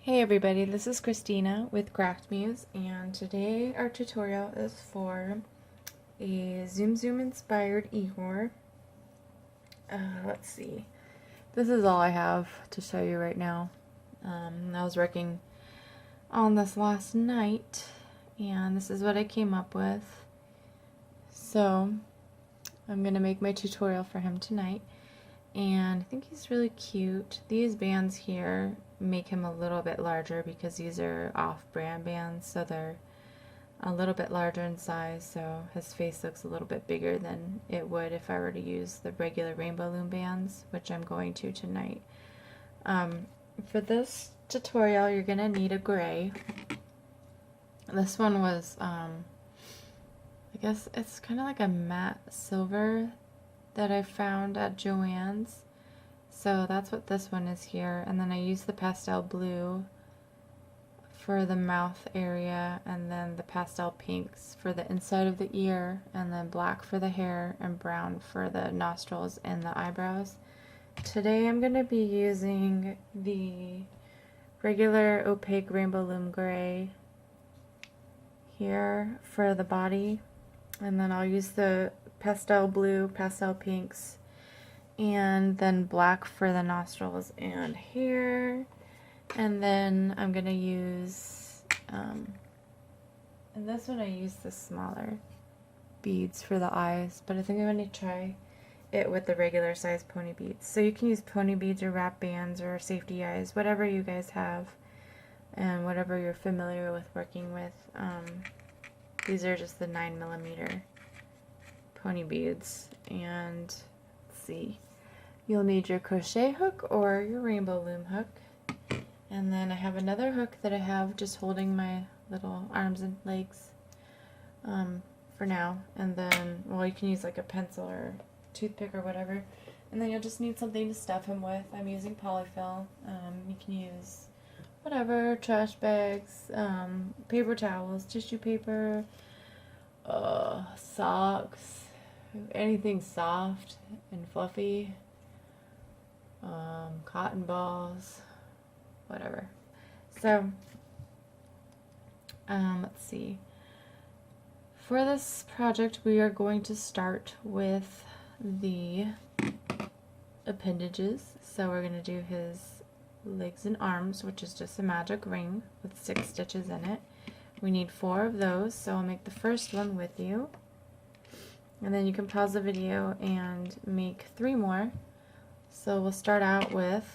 Hey everybody, this is Christina with craftmuse, and today our tutorial is for a Zoom Zoom inspired Eeyore. Let's see. This is all I have to show you right now. I was working on this last night, and this is what I came up with. So I'm going to make my tutorial for him tonight, and I think he's really cute. These bands here make him a little bit larger because these are off-brand bands, so they're a little bit larger in size, so his face looks a little bit bigger than it would if I were to use the regular rainbow loom bands, which I'm going to tonight. For this tutorial you're gonna need a gray. This one was I guess it's kind of like a matte silver that I found at Joann's. So that's what this one is here, and then I use the pastel blue for the mouth area, and then the pastel pinks for the inside of the ear, and then black for the hair, and brown for the nostrils and the eyebrows. Today I'm going to be using the regular opaque rainbow loom gray here for the body, and then I'll use the pastel blue, pastel pinks, and then black for the nostrils and hair. And then I'm gonna use and this one I use the smaller beads for the eyes, but I think I'm gonna try it with the regular size pony beads. So you can use pony beads or wrap bands or safety eyes, whatever you guys have and whatever you're familiar with working with. These are just the 9mm pony beads, and see, you'll need your crochet hook or your rainbow loom hook, and then I have another hook that I have just holding my little arms and legs for now, and then, well, you can use like a pencil or toothpick or whatever, and then you'll just need something to stuff him with. I'm using Polyfil. You can use whatever, trash bags, paper towels, tissue paper, socks, anything soft and fluffy, cotton balls, whatever. So let's see, for this project we are going to start with the appendages. So we're going to do his legs and arms, which is just a magic ring with 6 stitches in it. We need 4 of those, so I'll make the first one with you, and then you can pause the video and make 3 more. So we'll start out with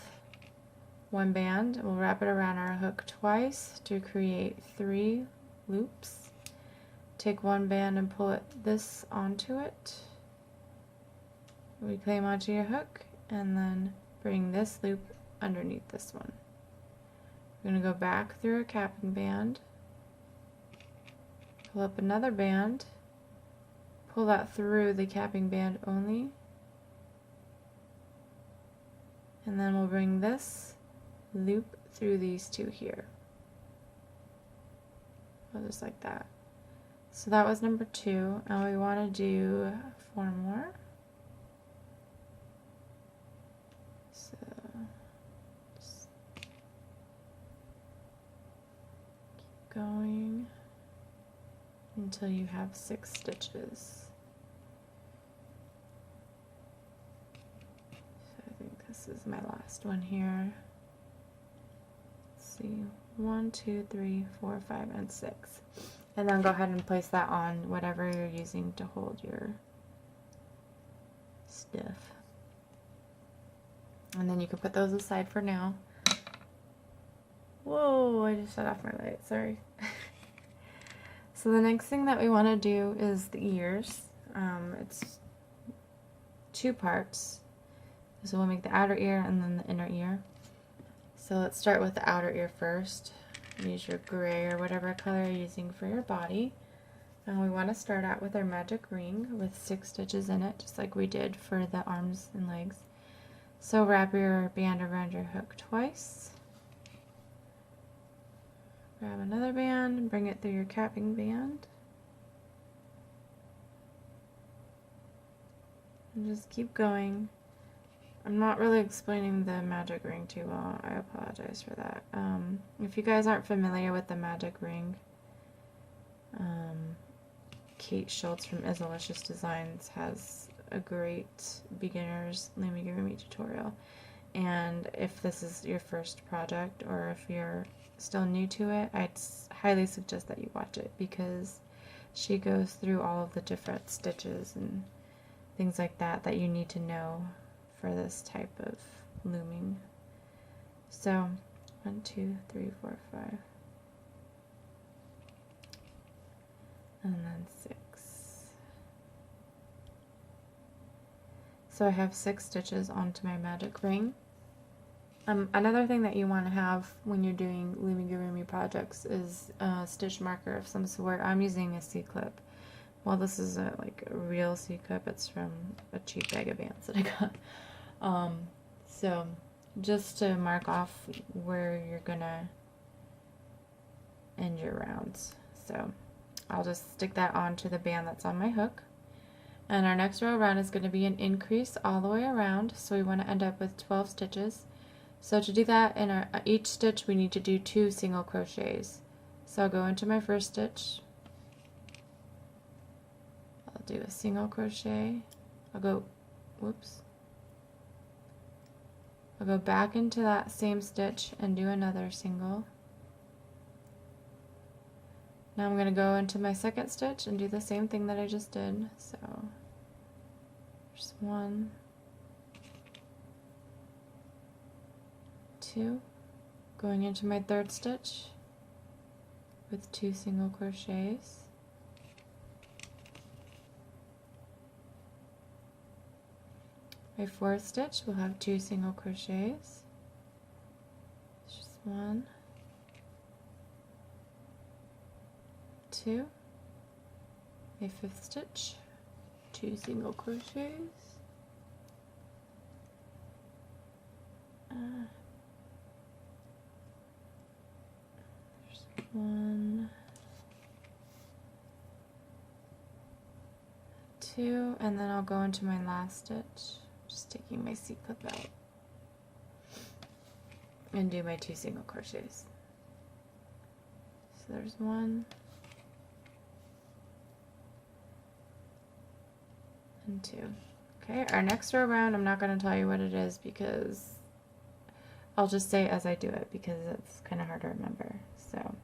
1 band. We'll wrap it around our hook twice to create 3 loops. Take 1 band and pull this onto it. Reclaim onto your hook, and then bring this loop underneath this one. We're going to go back through a capping band, pull up another band, pull that through the capping band only, and then we'll bring this loop through these 2 here. Just like that. So that was number 2, and we want to do 4 more. So just keep going until you have 6 stitches. So I think this is my last one here. Let's see, 1, 2, 3, 4, 5, and 6. And then go ahead and place that on whatever you're using to hold your stuff. And then you can put those aside for now. Whoa, I just shut off my light, sorry. So the next thing that we want to do is the ears. It's 2 parts. So we'll make the outer ear and then the inner ear. So let's start with the outer ear first. Use your gray or whatever color you're using for your body. And we want to start out with our magic ring with 6 stitches in it, just like we did for the arms and legs. So wrap your band around your hook twice. Grab another band and bring it through your capping band. And just keep going I'm not really explaining the magic ring too well. I apologize for that. If you guys aren't familiar with the magic ring, Kate Schultz from Isalicious Designs has a great beginner's Loomigurumi tutorial. And if this is your first project, or if you're still new to it, I'd highly suggest that you watch it, because she goes through all of the different stitches and things like that that you need to know for this type of looming. So 1, 2, 3, 4, 5, and then 6. So I have 6 stitches onto my magic ring. Another thing that you want to have when you're doing Loomigurumi projects is a stitch marker of some sort. I'm using a C-clip. Well, this is a real C-clip. It's from a cheap bag of ants that I got. So just to mark off where you're gonna end your rounds. So I'll just stick that onto the band that's on my hook. And our next row around is going to be an increase all the way around, so we want to end up with 12 stitches. So to do that, in each stitch we need to do 2 single crochets. So I'll go into my first stitch, I'll do a single crochet, I'll go back into that same stitch and do another single. Now I'm going to go into my second stitch and do the same thing that I just did. So there's 1, 2, going into my third stitch with 2 single crochets. My fourth stitch will have 2 single crochets. Just 1, 2. My fifth stitch, 2 single crochets. There's 1, 2, and then I'll go into my last stitch, just taking my C-clip out, and do my 2 single crochets. So there's 1 and 2. Okay, our next row around, I'm not going to tell you what it is because I'll just say as I do it, because it's kind of hard to remember. So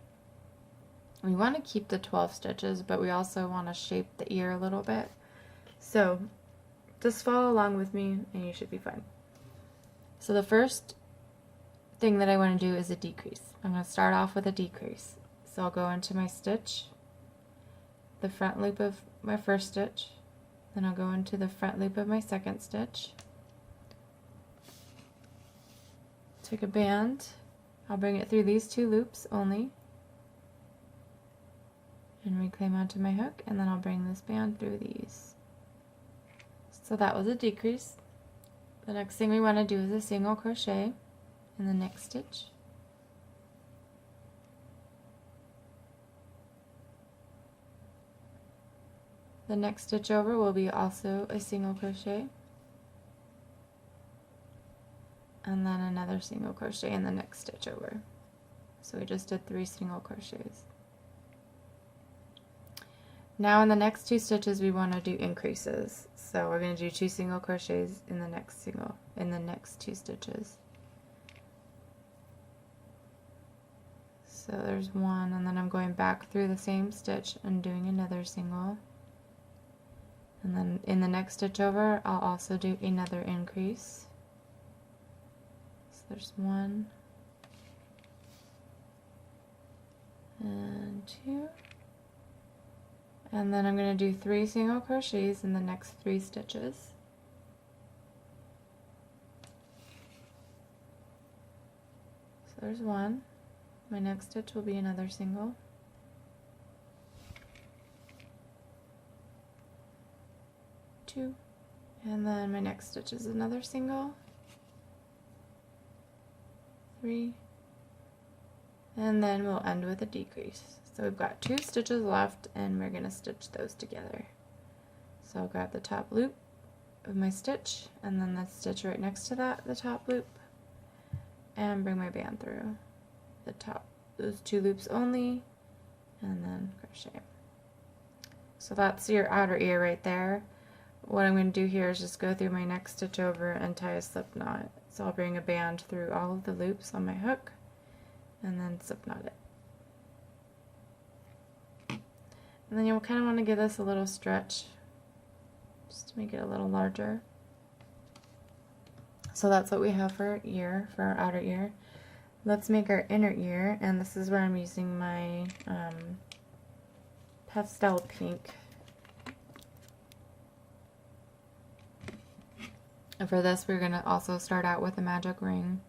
we want to keep the 12 stitches, but we also want to shape the ear a little bit. So just follow along with me and you should be fine. So the first thing that I want to do is a decrease. I'm going to start off with a decrease. So I'll go into my stitch, the front loop of my first stitch, then I'll go into the front loop of my second stitch, take a band, I'll bring it through these 2 loops only, and reclaim onto my hook, and then I'll bring this band through these. So that was a decrease. The next thing we want to do is a single crochet in the next stitch. The next stitch over will be also a single crochet, and then another single crochet in the next stitch over. So we just did 3 single crochets. Now in the next 2 stitches we want to do increases. So we're going to do 2 single crochets in the next 2 stitches. So there's 1, and then I'm going back through the same stitch and doing another single. And then in the next stitch over, I'll also do another increase. So there's 1 and 2. And then I'm going to do 3 single crochets in the next 3 stitches. So there's 1. My next stitch will be another single. 2. And then my next stitch is another single. 3. And then we'll end with a decrease. So we've got 2 stitches left and we're going to stitch those together. So I'll grab the top loop, of my stitch, and then the stitch right next to that, the top loop, and bring my band through the top, those 2 loops only, and then crochet. So that's your outer ear right there. What I'm going to do here is just go through my next stitch over and tie a slip knot. So I'll bring a band through all of the loops on my hook and then slip knot it. And then you'll kind of want to give this a little stretch just to make it a little larger. So that's what we have for our ear, for our outer ear. Let's make our inner ear, and this is where I'm using my pastel pink. And for this, we're going to also start out with a magic ring.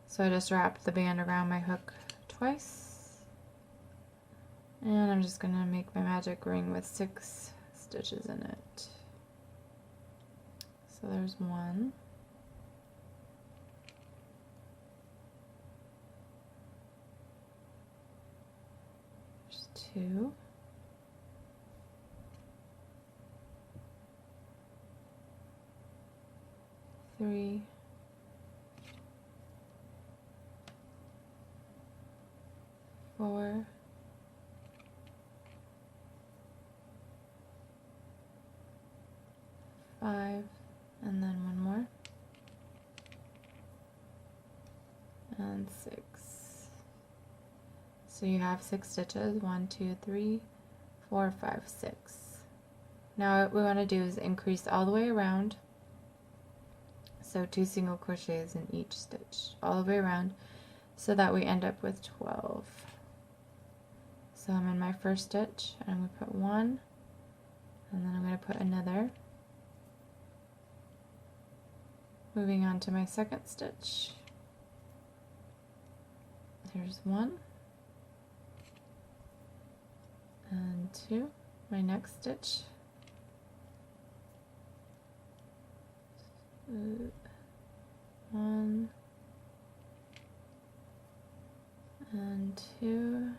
So I just wrapped the band around my hook twice. And I'm just going to make my magic ring with 6 stitches in it. So there's 1. There's 2. 3. 4. 5, and then 1 more, and 6. So you have 6 stitches, 1, 2, 3, 4, 5, 6. Now what we want to do is increase all the way around. So 2 single crochets in each stitch all the way around, so that we end up with 12. So I'm in my first stitch, and I'm going to put 1, and then I'm going to put another. Moving on to my second stitch. There's 1 and 2. My next stitch. 1 and 2.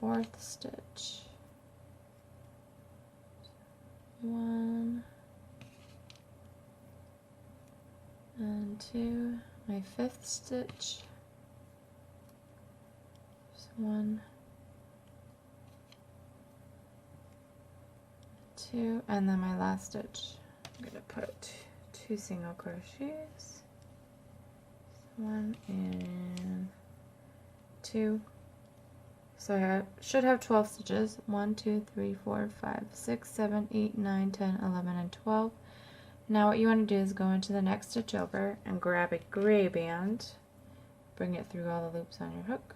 Fourth stitch. 1 and 2. My fifth stitch. 1, 2, and then my last stitch. I'm going to put 2 single crochets. 1 and 2. So I should have 12 stitches. 1, 2, 3, 4, 5, 6, 7, 8, 9, 10, 11, and 12. Now what you want to do is go into the next stitch over and grab a gray band, bring it through all the loops on your hook,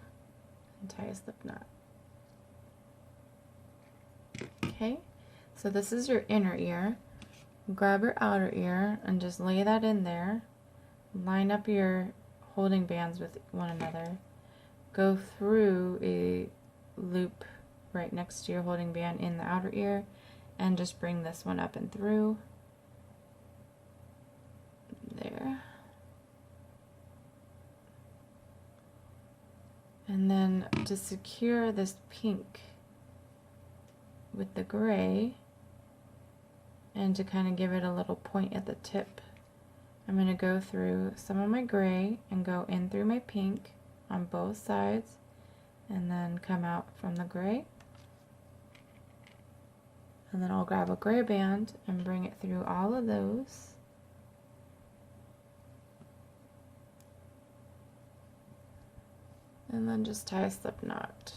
and tie a slip knot. Okay, so this is your inner ear. Grab your outer ear and just lay that in there. Line up your holding bands with one another. Go through a loop right next to your holding band in the outer ear and just bring this one up and through. There. And then to secure this pink with the gray and to kind of give it a little point at the tip, I'm going to go through some of my gray and go in through my pink on both sides and then come out from the gray. And then I'll grab a gray band and bring it through all of those. And then just tie a slip knot.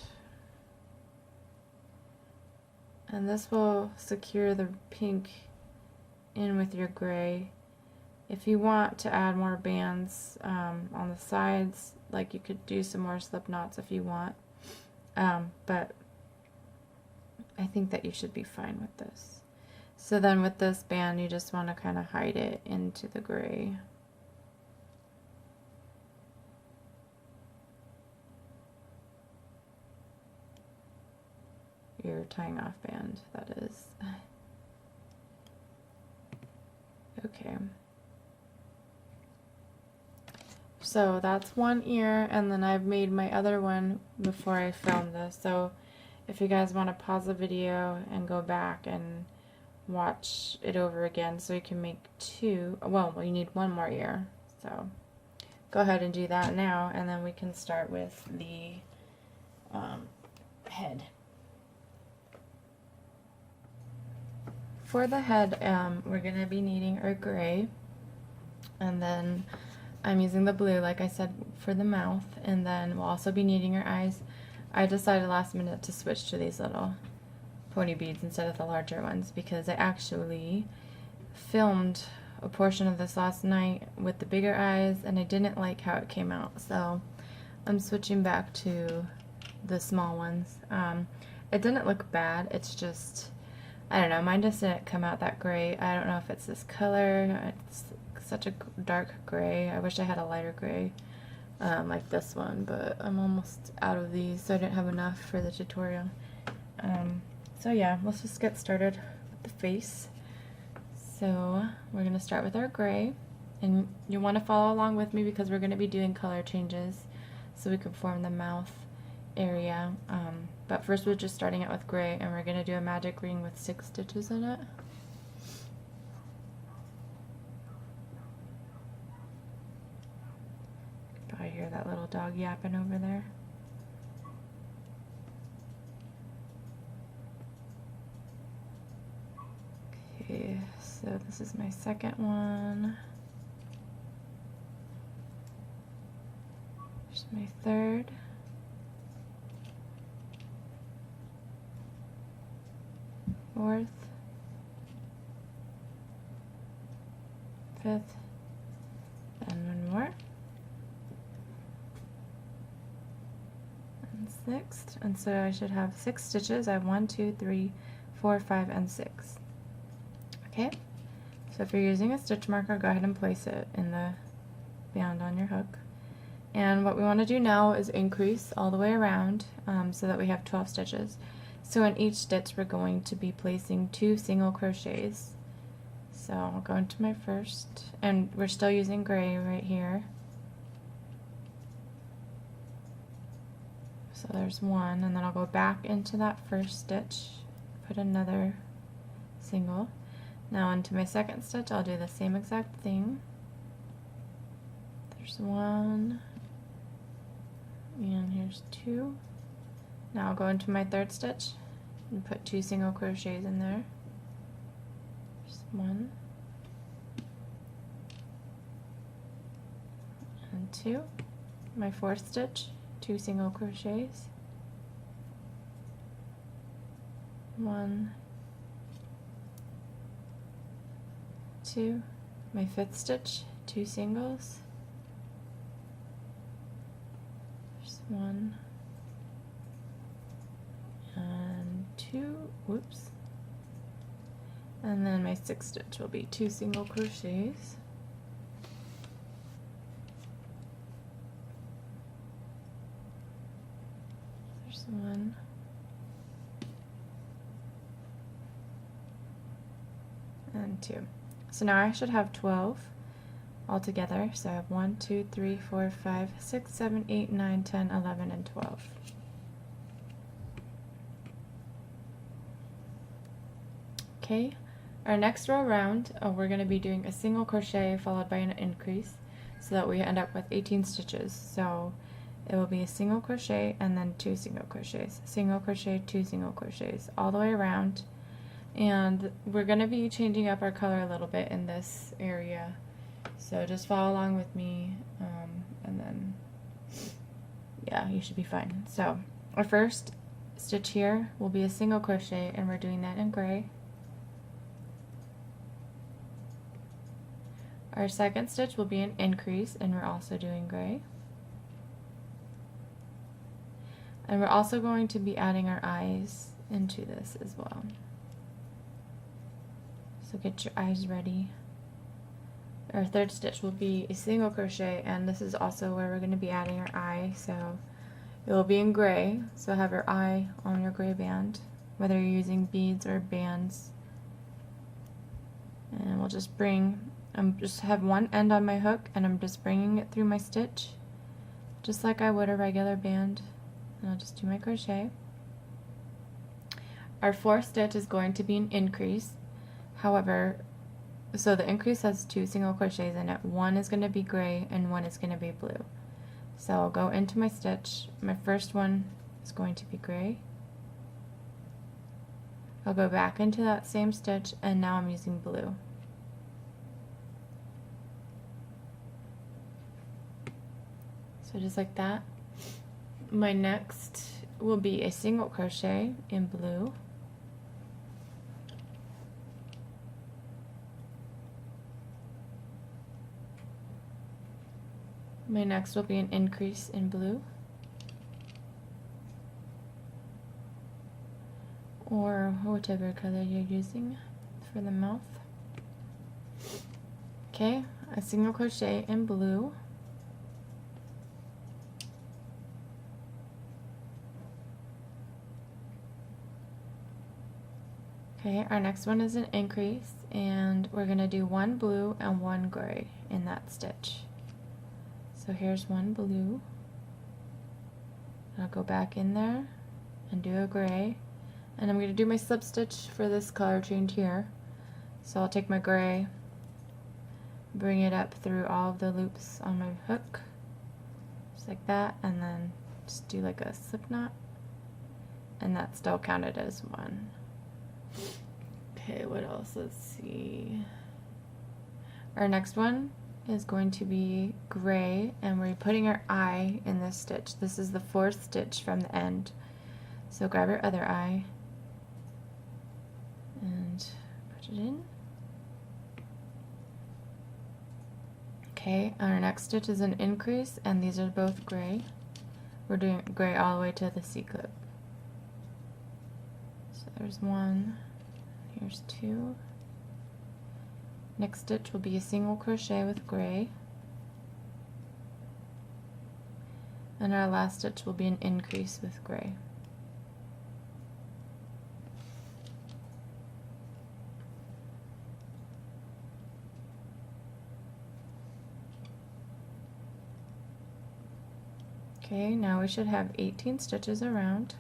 And this will secure the pink in with your gray. If you want to add more bands on the sides, like you could do some more slip knots if you want. But I think that you should be fine with this. So then with this band, you just want to kind of hide it into the gray. Your tying off band, that is. Okay. So that's one ear, and then I've made my other one before I filmed this. So if you guys want to pause the video and go back and watch it over again so you can make two, well, you need one more ear. So go ahead and do that now, and then we can start with the head. For the head, we're going to be needing our gray, and then I'm using the blue, like I said, for the mouth, and then we'll also be needing our eyes. I decided last minute to switch to these little pony beads instead of the larger ones because I actually filmed a portion of this last night with the bigger eyes and I didn't like how it came out, so I'm switching back to the small ones. It didn't look bad, it's just, I don't know, mine just didn't come out that great. I don't know if it's this color, it's such a dark gray. I wish I had a lighter gray like this one, but I'm almost out of these, so I didn't have enough for the tutorial. So yeah, let's just get started with the face. So we're going to start with our gray, and you want to follow along with me because we're going to be doing color changes so we can form the mouth area. But first we're just starting out with gray, and we're going to do a magic ring with 6 stitches in it. I hear that little dog yapping over there. Okay, so this is my second one. Here's my third. Fourth. Fifth. And one more. And sixth. And so I should have 6 stitches. I have 1, 2, 3, 4, 5, and 6. Okay, so if you're using a stitch marker, go ahead and place it in the band on your hook. And what we want to do now is increase all the way around so that we have 12 stitches. So in each stitch we're going to be placing 2 single crochets. So I'll go into my first, and we're still using gray right here. So there's one, and then I'll go back into that first stitch, put another single. Now into my second stitch, I'll do the same exact thing. There's one, and here's 2. Now I'll go into my third stitch and put 2 single crochets in there. There's 1 and 2. My fourth stitch, 2 single crochets. 1, 2, my fifth stitch, 2 singles. There's 1 and 2, whoops. And then my sixth stitch will be 2 single crochets. There's 1. And 2. So now I should have 12 altogether. So I have 1, 2, 3, 4, 5, 6, 7, 8, 9, 10, 11, and 12. Okay, our next row around, we're going to be doing a single crochet followed by an increase so that we end up with 18 stitches. So it will be a single crochet and then 2 single crochets, single crochet, 2 single crochets, all the way around. And we're going to be changing up our color a little bit in this area, so just follow along with me, and then yeah, you should be fine. So our first stitch here will be a single crochet, and we're doing that in gray. Our second stitch will be an increase, and we're also doing gray. And we're also going to be adding our eyes into this as well. So get your eyes ready. Our third stitch will be a single crochet, and this is also where we're going to be adding our eye. So it will be in gray, so have your eye on your gray band, whether you're using beads or bands. And we'll just bring, just have one end on my hook, and I'm just bringing it through my stitch, just like I would a regular band. And I'll just do my crochet. Our fourth stitch is going to be an increase. However, so the increase has 2 single crochets in it. One is going to be gray and one is going to be blue. So I'll go into my stitch. My first one is going to be gray. I'll go back into that same stitch, and now I'm using blue. So just like that. My next will be a single crochet in blue. My next will be an increase in blue, or whichever color you're using for the mouth. Okay, a single crochet in blue. Okay, our next one is an increase, and we're going to do 1 blue and 1 gray in that stitch. So here's 1 blue. I'll go back in there and do a gray, and I'm going to do my slip stitch for this color change here. So I'll take my gray, bring it up through all of the loops on my hook, just like that, and then just do like a slip knot, and that's still counted as 1. Okay, what else? Let's see. Our next one is going to be gray, and we're putting our eye in this stitch. This is the 4th stitch from the end. So grab your other eye and put it in. Okay, our next stitch is an increase, and these are both gray. We're doing gray all the way to the C-clip. So there's 1, here's 2. Next stitch will be a single crochet with gray, and our last stitch will be an increase with gray. Okay, now we should have 18 stitches around.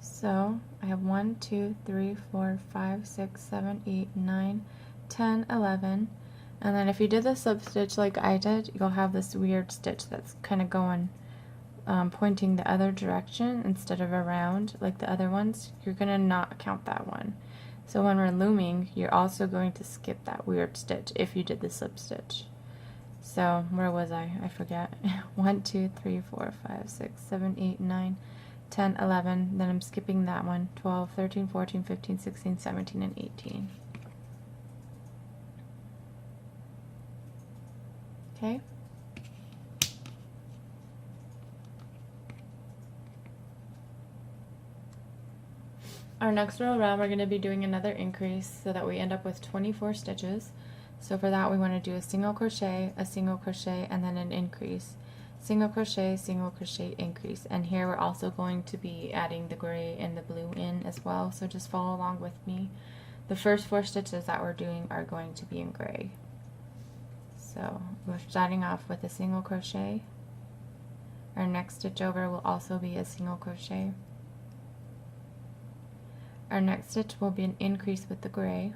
So I have 1, 2, 3, 4, 5, 6, 7, 8, 9, 10, 11, and then if you did the slip stitch like I did, you'll have this weird stitch that's kind of going pointing the other direction instead of around like the other ones. You're gonna not count that one. So when we're looming, you're also going to skip that weird stitch if you did the slip stitch. So where was I forget. 1, 2, 3, 4, 5, 6, 7, 8, 9, 10, 11, then I'm skipping that one. 12, 13, 14, 15, 16, 17, and 18. Okay. Our next row around, we're going to be doing another increase so that we end up with 24 stitches. So for that, we want to do a single crochet, and then an increase. Single crochet, increase. And here we're also going to be adding the gray and the blue in as well, so just follow along with me. The first 4 stitches that we're doing are going to be in gray. So we're starting off with a single crochet. Our next stitch over will also be a single crochet. Our next stitch will be an increase with the gray.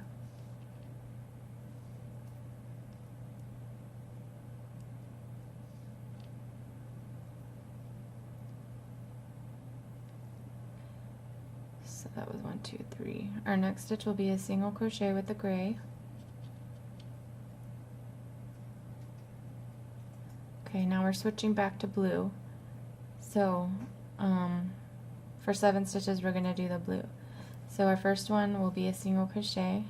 So that was 1, 2, 3. Our next stitch will be a single crochet with the gray. Okay, now we're switching back to blue. So for 7 stitches we're going to do the blue. So our first one will be a single crochet.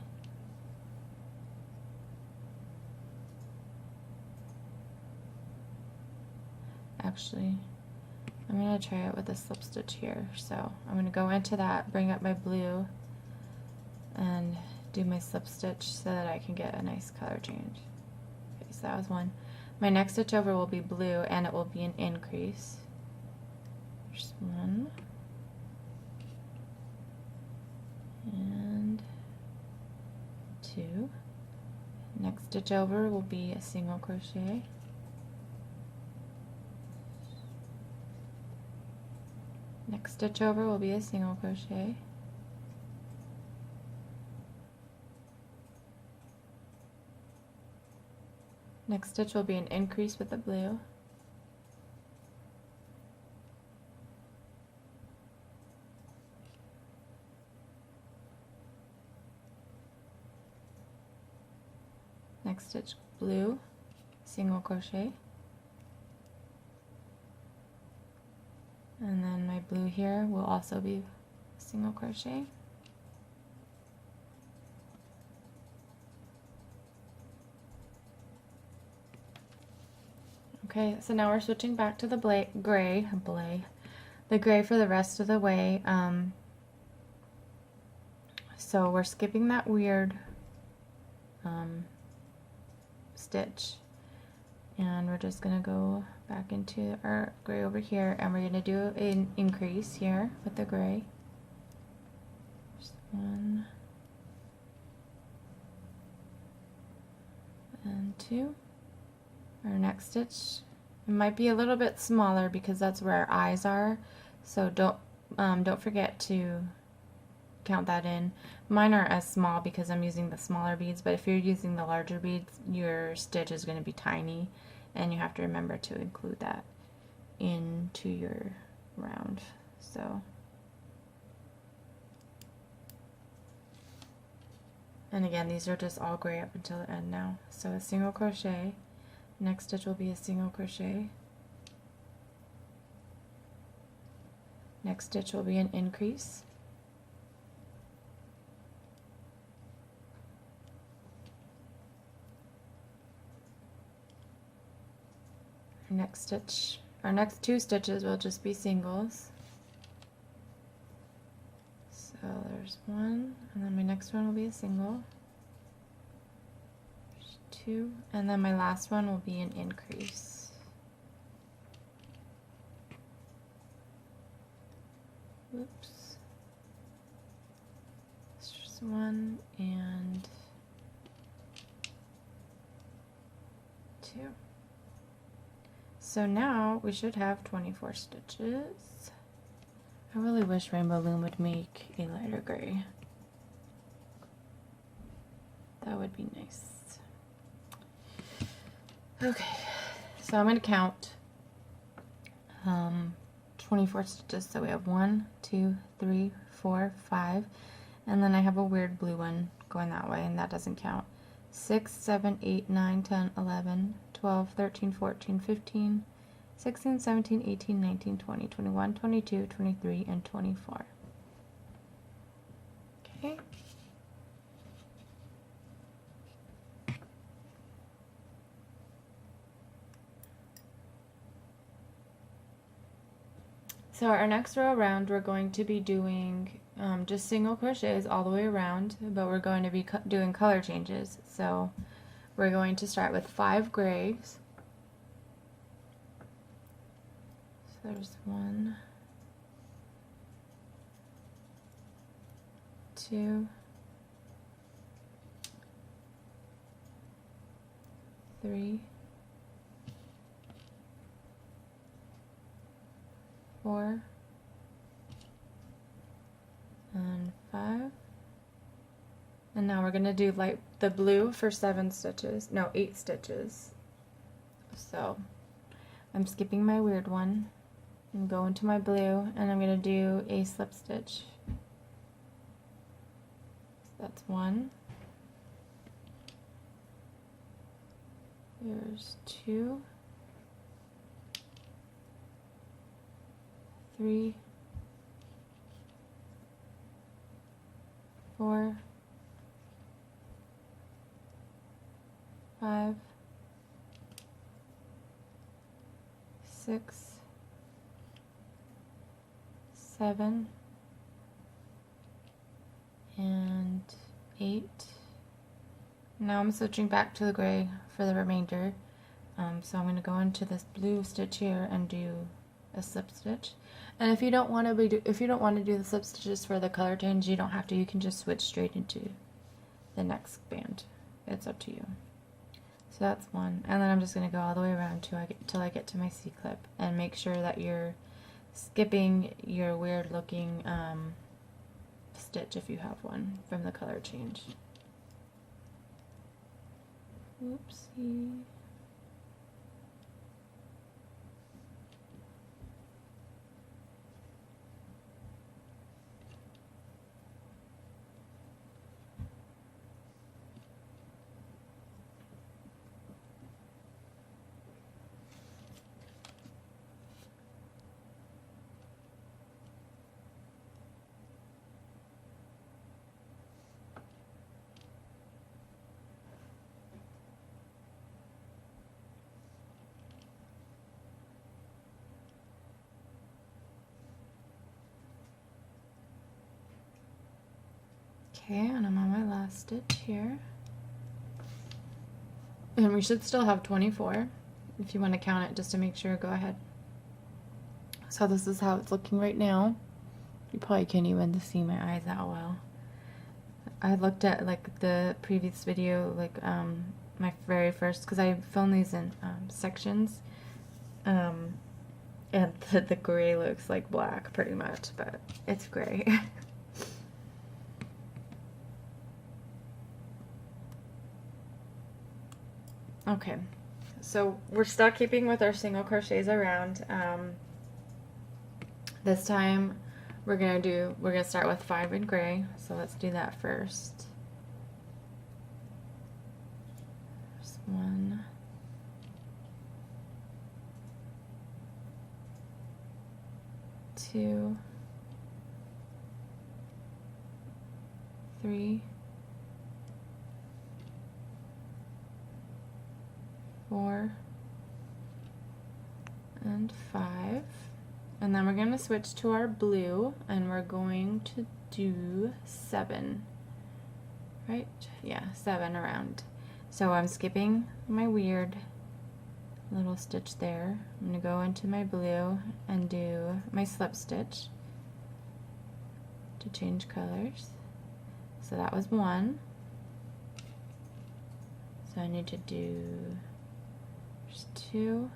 Actually, I'm going to try it with a slip stitch here. So I'm going to go into that, bring up my blue, and do my slip stitch so that I can get a nice color change. Okay, so that was one. My next stitch over will be blue, and it will be an increase. There's 1. And 2. Next stitch over will be a single crochet. Next stitch over will be a single crochet. Next stitch will be an increase with the blue. Next stitch blue, single crochet, and then my blue here will also be single crochet. Okay, so now we're switching back to the gray for the rest of the way. So we're skipping that weird stitch, and we're just gonna go back into our gray over here, and we're gonna do an increase here with the gray. Just 1 and 2. Our next stitch, it might be a little bit smaller because that's where our eyes are, so don't forget to count that in. Mine aren't as small because I'm using the smaller beads, but if you're using the larger beads, your stitch is going to be tiny, and you have to remember to include that into your round. So, and again, these are just all gray up until the end now. So a single crochet, next stitch will be a single crochet, next stitch will be an increase, next stitch, our next 2 stitches will just be singles. So there's 1, and then my next one will be a single. There's 2, and then my last one will be an increase. Oops. It's just 1 and 2. So now we should have 24 stitches. I really wish Rainbow Loom would make a lighter gray. That would be nice. Okay, so I'm going to count 24 stitches. So we have 1, 2, 3, 4, 5, and then I have a weird blue one going that way, and that doesn't count. 6, 7, 8, 9, 10, 11, 12, 13, 14, 15, 16, 17, 18, 19, 20, 21, 22, 23, and 24. Okay. So our next row around, we're going to be doing just single crochets all the way around, but we're going to be doing color changes. So we're going to start with 5 grays. So there's 1, 2, 3, 4, and 5. And now we're going to do the blue for 7 stitches, no, 8 stitches. So I'm skipping my weird one and go into my blue, and I'm going to do a slip stitch. So that's 1. There's 2, 3, 4, 5, 6, 7, and 8. Now I'm switching back to the gray for the remainder. So I'm going to go into this blue stitch here and do a slip stitch. And if you don't want to do the slip stitches for the color change, you don't have to. You can just switch straight into the next band. It's up to you. So that's 1, and then I'm just going to go all the way around till I get to my C-clip, and make sure that you're skipping your weird looking stitch if you have one from the color change. Oopsie. Okay, and I'm on my last stitch here. And we should still have 24. If you want to count it just to make sure, go ahead. So this is how it's looking right now. You probably can't even see my eyes that well. I looked at like the previous video, like my very first, because I filmed these in sections, and the gray looks like black pretty much, but it's gray. Okay, so we're still keeping with our single crochets around. This time we're gonna start with 5 in gray, so let's do that first. There's 1, 2, 3, 4, and 5. And then we're going to switch to our blue, and we're going to do 7. Right? Yeah, 7 around. So I'm skipping my weird little stitch there. I'm going to go into my blue and do my slip stitch to change colors. So that was 1. So I need to do 2,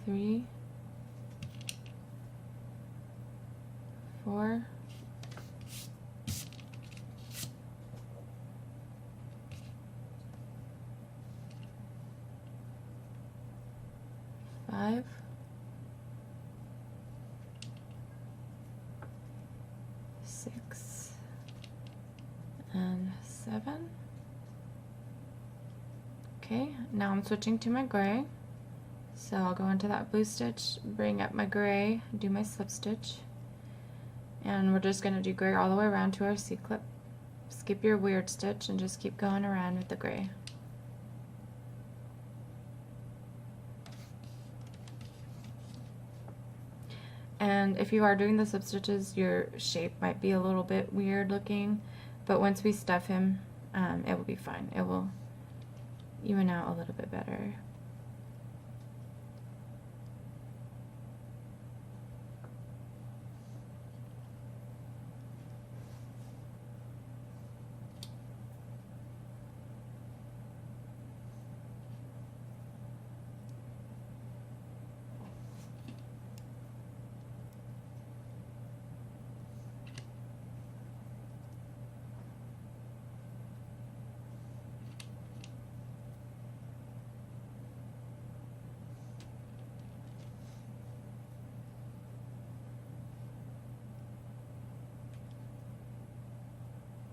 3, 4, 5, 6, and 7. Okay, now I'm switching to my gray. So I'll go into that blue stitch, bring up my gray, do my slip stitch, and we're just going to do gray all the way around to our C-clip. Skip your weird stitch and just keep going around with the gray. And if you are doing the slip stitches, your shape might be a little bit weird looking, but once we stuff him, it will be fine. It will even out a little bit better.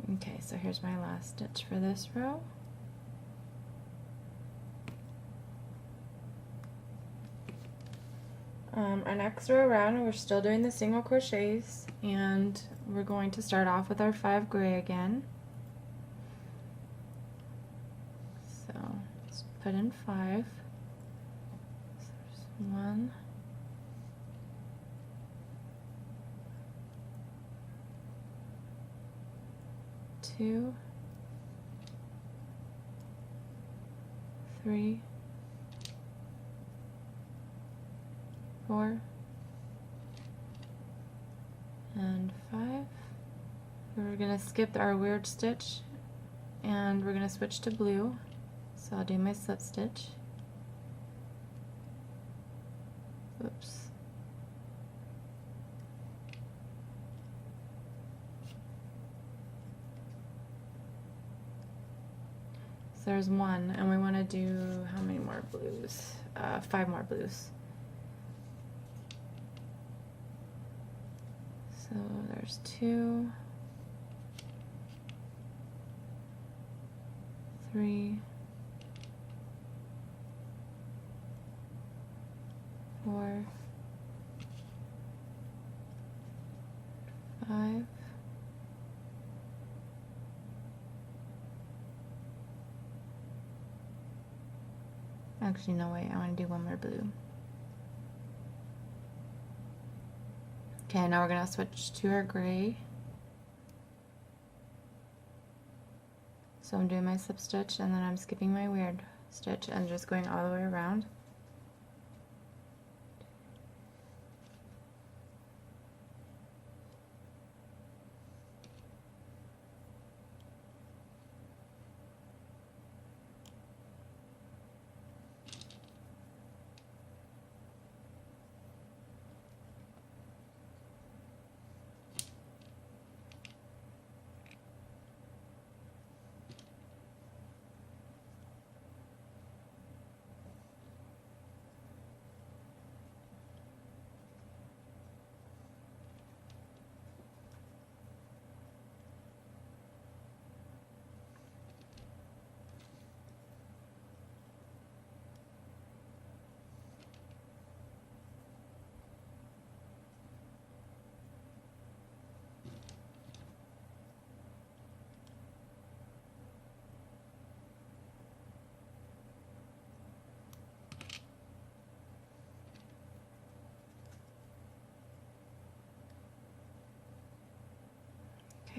Okay, so here's my last stitch for this row. Our next row around, we're still doing the single crochets, and we're going to start off with our 5 gray again. So let's put in 5. So there's 1, 2, 3, 4, and 5. We're going to skip our weird stitch and we're going to switch to blue. So I'll do my slip stitch. Oops. So there's 1, and we want to do how many more blues? 5 more blues. So there's 2, 3, 4, 5, 'Actually, no, wait, I want to do 1 more blue. Okay, now we're gonna switch to our gray. So I'm doing my slip stitch and then I'm skipping my weird stitch and just going all the way around.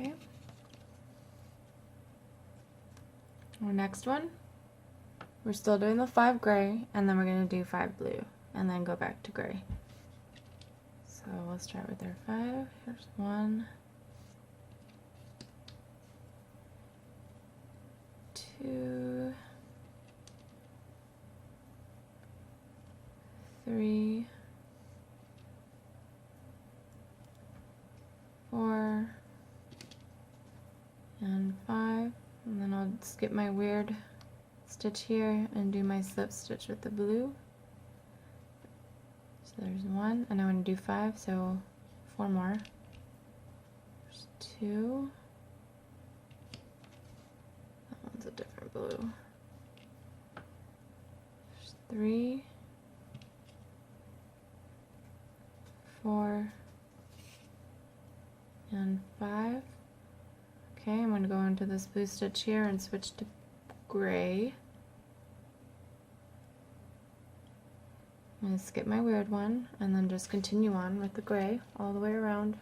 Okay. Our next one, we're still doing the 5 gray, and then we're going to do 5 blue, and then go back to gray. So we'll start with our 5. Here's 1, 2, 3, 4, and 5, and then I'll skip my weird stitch here and do my slip stitch with the blue. So there's 1, and I want to do 5, so 4 more. There's 2. That one's a different blue. There's 3, 4, and 5. Okay, I'm going to go into this blue stitch here and switch to gray. I'm going to skip my weird one and then just continue on with the gray all the way around.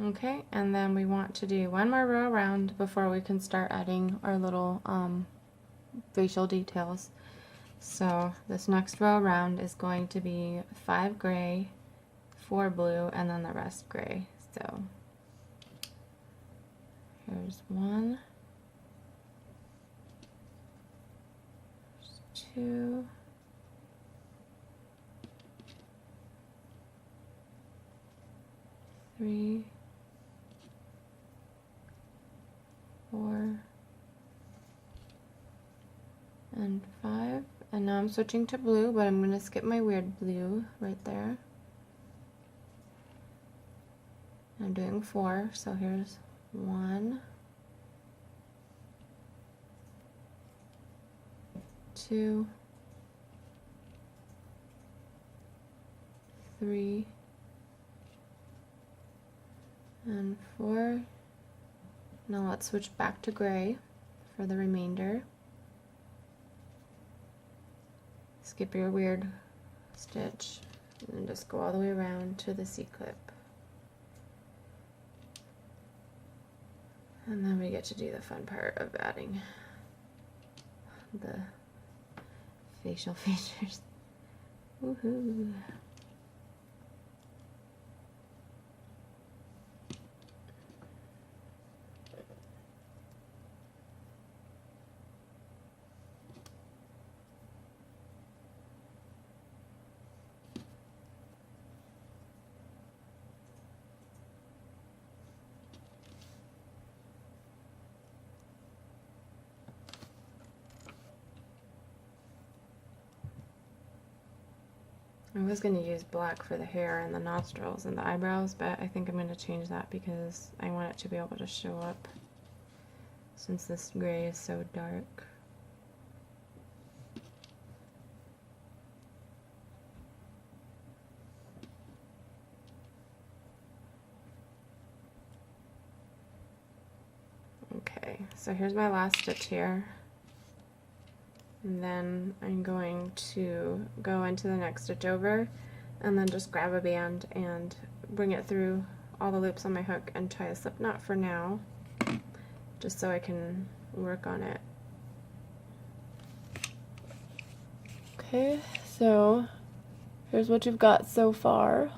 Okay, and then we want to do one more row around before we can start adding our little facial details. So this next row around is going to be 5 gray, 4 blue, and then the rest gray. So here's 1, here's 2, 3, 4, and 5. And now I'm switching to blue, but I'm going to skip my weird blue right there. I'm doing 4, so here's 1, 2, 3, and 4. Now let's switch back to gray for the remainder. Skip your weird stitch and then just go all the way around to the C-clip. And then we get to do the fun part of adding the facial features. Woohoo! I was going to use black for the hair and the nostrils and the eyebrows, but I think I'm going to change that because I want it to be able to show up since this gray is so dark. Okay, so here's my last stitch here. And then I'm going to go into the next stitch over and then just grab a band and bring it through all the loops on my hook and tie a slip knot for now, just so I can work on it. Okay, so here's what you've got so far.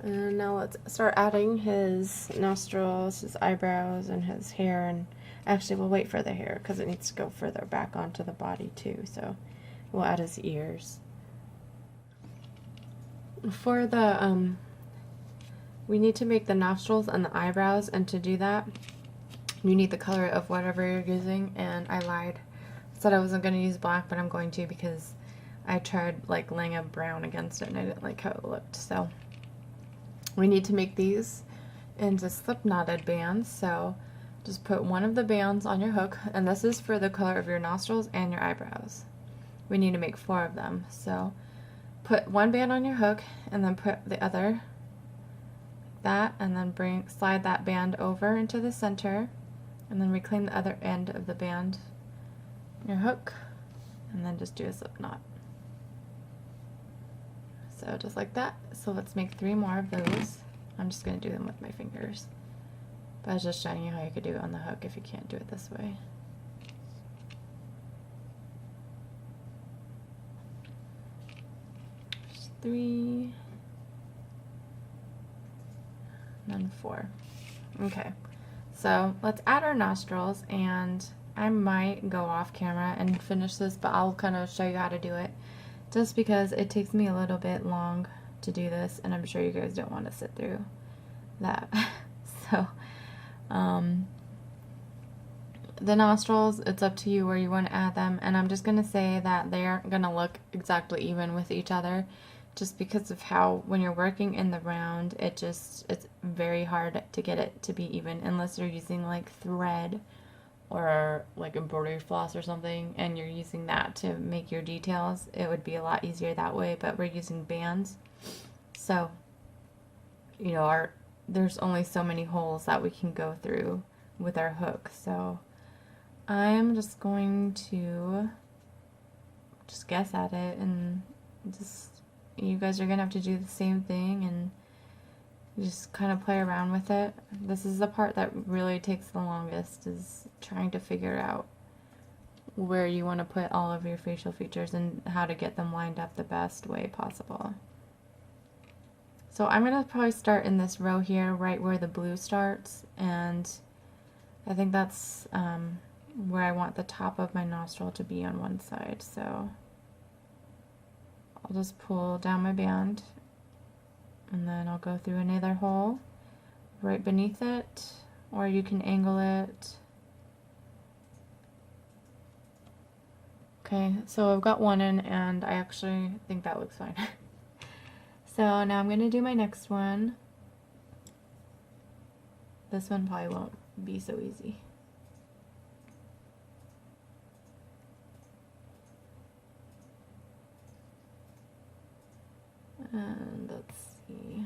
And now let's start adding his nostrils, his eyebrows, and his hair. And actually, we'll wait for the hair because it needs to go further back onto the body too. So we'll add his ears. For the, we need to make the nostrils and the eyebrows, and to do that, you need the color of whatever you're using. And I lied. I said I wasn't going to use black, but I'm going to because I tried like laying a brown against it and I didn't like how it looked. So we need to make these into slip knotted bands. So just put one of the bands on your hook, and this is for the color of your nostrils and your eyebrows. We need to make 4 of them. So put one band on your hook and then put the other like that, and then slide that band over into the center, and then reclaim the other end of the band on your hook, and then just do a slip knot. So just like that. So let's make 3 more of those. I'm just going to do them with my fingers. But I was just showing you how you could do it on the hook if you can't do it this way. There's 3. And then 4. Okay. So let's add our nostrils, and I might go off camera and finish this, but I'll kind of show you how to do it. Just because it takes me a little bit long to do this, and I'm sure you guys don't want to sit through that. So, the nostrils, it's up to you where you want to add them, and I'm just going to say that they aren't going to look exactly even with each other, just because of how, when you're working in the round, it's very hard to get it to be even, unless you're using like thread or like embroidery floss or something, and you're using that to make your details. It would be a lot easier that way, but we're using bands, so you know, there's only so many holes that we can go through with our hook. So I'm just going to just guess at it, and just, you guys are gonna have to do the same thing and just kind of play around with it. This is the part that really takes the longest, is trying to figure out where you want to put all of your facial features and how to get them lined up the best way possible. So I'm going to probably start in this row here, right where the blue starts, and I think that's where I want the top of my nostril to be on one side. So I'll just pull down my band, and then I'll go through another hole right beneath it, or you can angle it. Okay, so I've got one in, and I actually think that looks fine. So now I'm going to do my next one. This one probably won't be so easy. And let's see.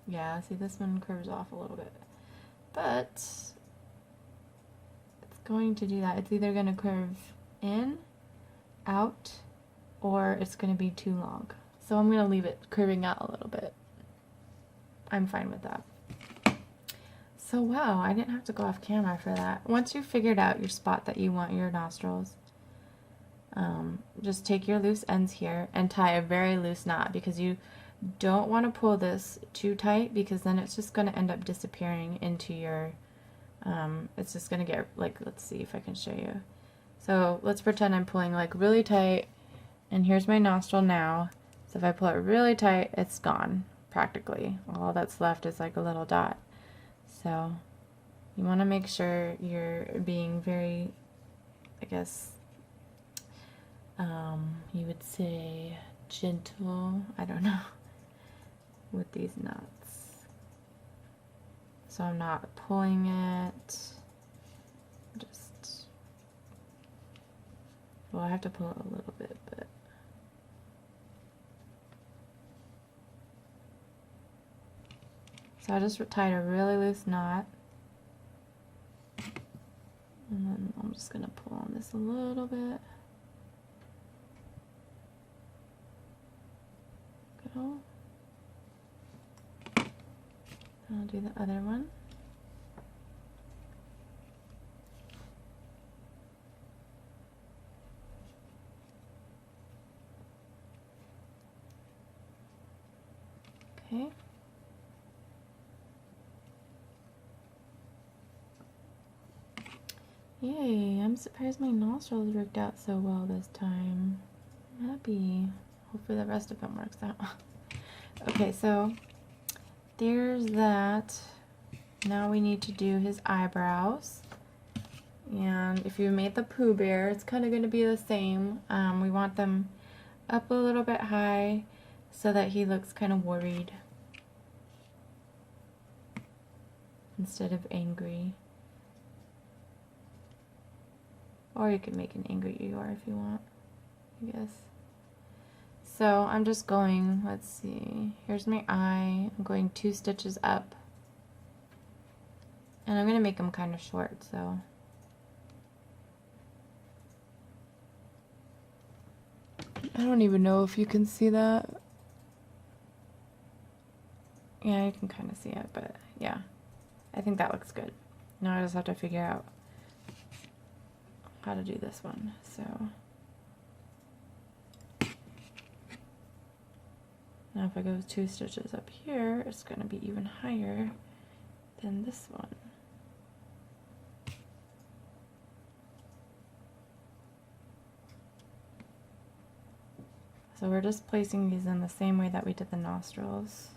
Yeah, see, this one curves off a little bit, but it's going to do that. It's either going to curve in, out, or it's going to be too long. So I'm going to leave it curving out a little bit. I'm fine with that. So wow, I didn't have to go off camera for that. Once you figured out your spot that you want your nostrils, just take your loose ends here and tie a very loose knot, because you don't want to pull this too tight, because then it's just going to end up disappearing into your, it's just going to get like, let's see if I can show you. So let's pretend I'm pulling like really tight, and here's my nostril now. So if I pull it really tight, it's gone practically. All that's left is like a little dot. So you want to make sure you're being very, I guess, you would say gentle, I don't know, with these knots. So I'm not pulling it, just, well, I have to pull it a little bit, but so I just tied a really loose knot, and then I'm just going to pull on this a little bit. Go. I'll do the other one. Okay. Yay, I'm surprised my nostrils worked out so well this time. I'm happy. Hopefully the rest of them works out. Okay, so there's that. Now we need to do his eyebrows. And if you made the Pooh Bear, it's kind of going to be the same. We want them up a little bit high so that he looks kind of worried instead of angry. Or you can make an angry Eeyore if you want, I guess. So I'm just going, let's see, here's my eye. I'm going 2 stitches up. And I'm going to make them kind of short, so. I don't even know if you can see that. Yeah, you can kind of see it, but yeah. I think that looks good. Now I just have to figure out how to do this one, so. Now if I go 2 stitches up here, it's going to be even higher than this one. So we're just placing these in the same way that we did the nostrils.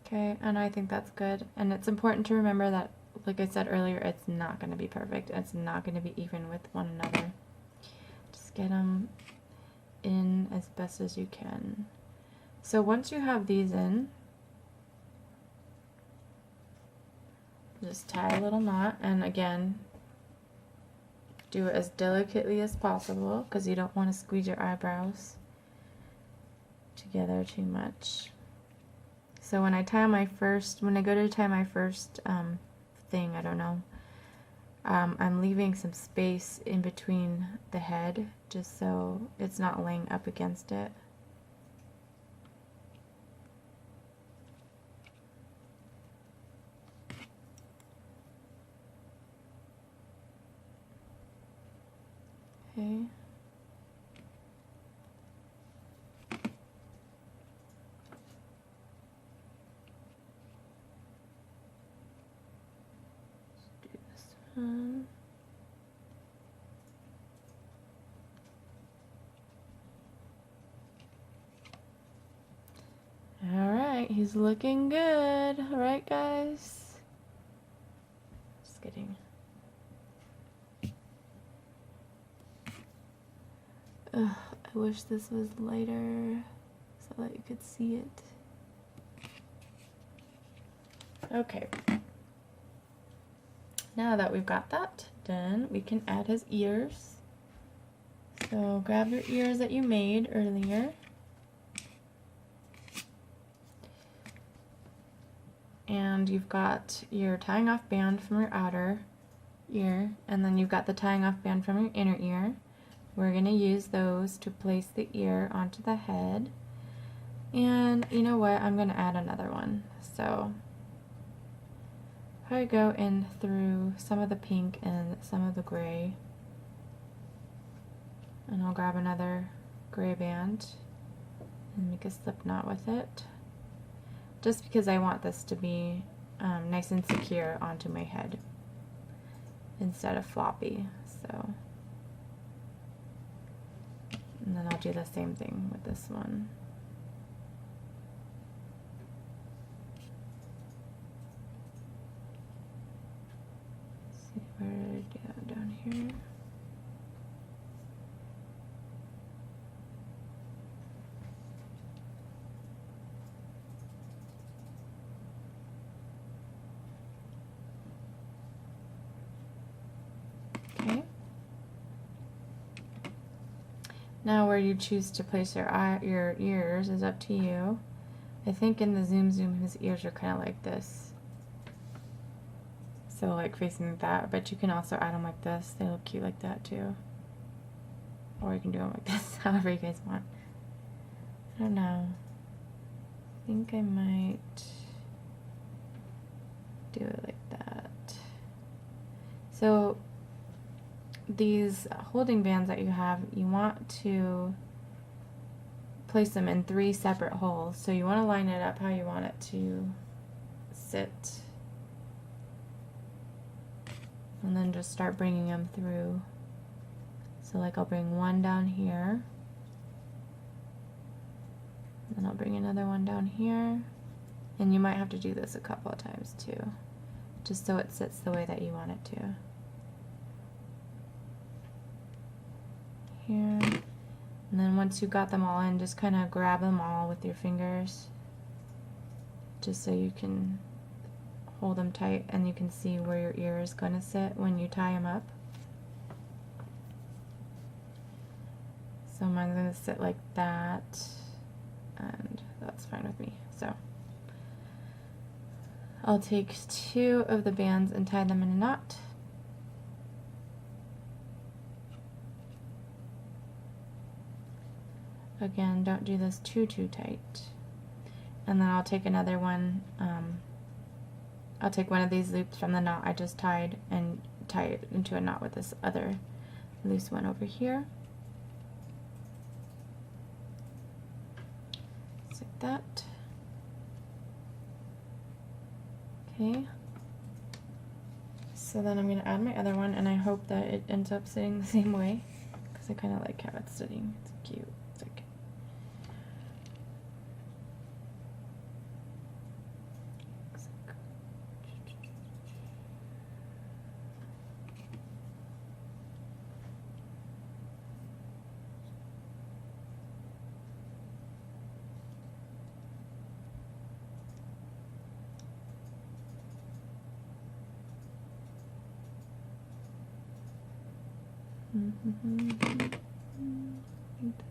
Okay, and I think that's good. And it's important to remember that, like I said earlier, it's not going to be perfect. It's not going to be even with one another. Just get them in as best as you can. So once you have these in, just tie a little knot, and again, do it as delicately as possible because you don't want to squeeze your eyebrows together too much. So when I tie my first, when I go to tie my first thing, I don't know, I'm leaving some space in between the head just so it's not laying up against it. Okay. Alright, he's looking good. Alright, guys? Just kidding. Ugh, I wish this was lighter so that you could see it. Okay. Now that we've got that done, we can add his ears. So grab your ears that you made earlier. And you've got your tying off band from your outer. ear, and then you've got the tying off band from your inner ear. We're going to use those to place the ear onto the head. And you know what? I'm going to add another one. So I go in through some of the pink and some of the gray. And I'll grab another gray band and make a slip knot with it. Just because I want this to be nice and secure onto my head instead of floppy. So, and then I'll do the same thing with this one. Let's see, where did I do that? Down here. Okay. Now where you choose to place your ears is up to you. I think in the Zoom Zoom his ears are kind of like this. So like facing that, but you can also add them like this. They look cute like that too. Or you can do them like this, however you guys want. I don't know. I think I might do it like that. So these holding bands that you have, you want to place them in 3 separate holes. So you want to line it up how you want it to sit. And then just start bringing them through. So like I'll bring one down here. Then I'll bring another one down here. And you might have to do this a couple of times too, just so it sits the way that you want it to. Here. And then once you got them all in, just kind of grab them all with your fingers, just so you can hold them tight and you can see where your ear is going to sit when you tie them up. So mine's going to sit like that, and that's fine with me. So I'll take 2 of the bands and tie them in a knot. Again, don't do this too tight. And then I'll take another one, I'll take one of these loops from the knot I just tied and tie it into a knot with this other loose one over here. Just like that. Okay. So then I'm going to add my other one, and I hope that it ends up sitting the same way, because I kind of like how it's sitting. It's cute. It's like,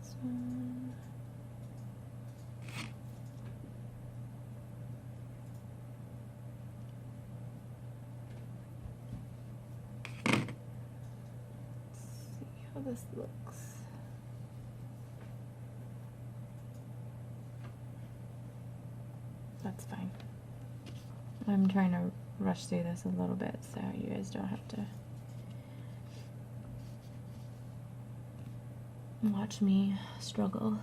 this one. Let's see how this looks. That's fine. I'm trying to rush through this a little bit so you guys don't have to watch me struggle.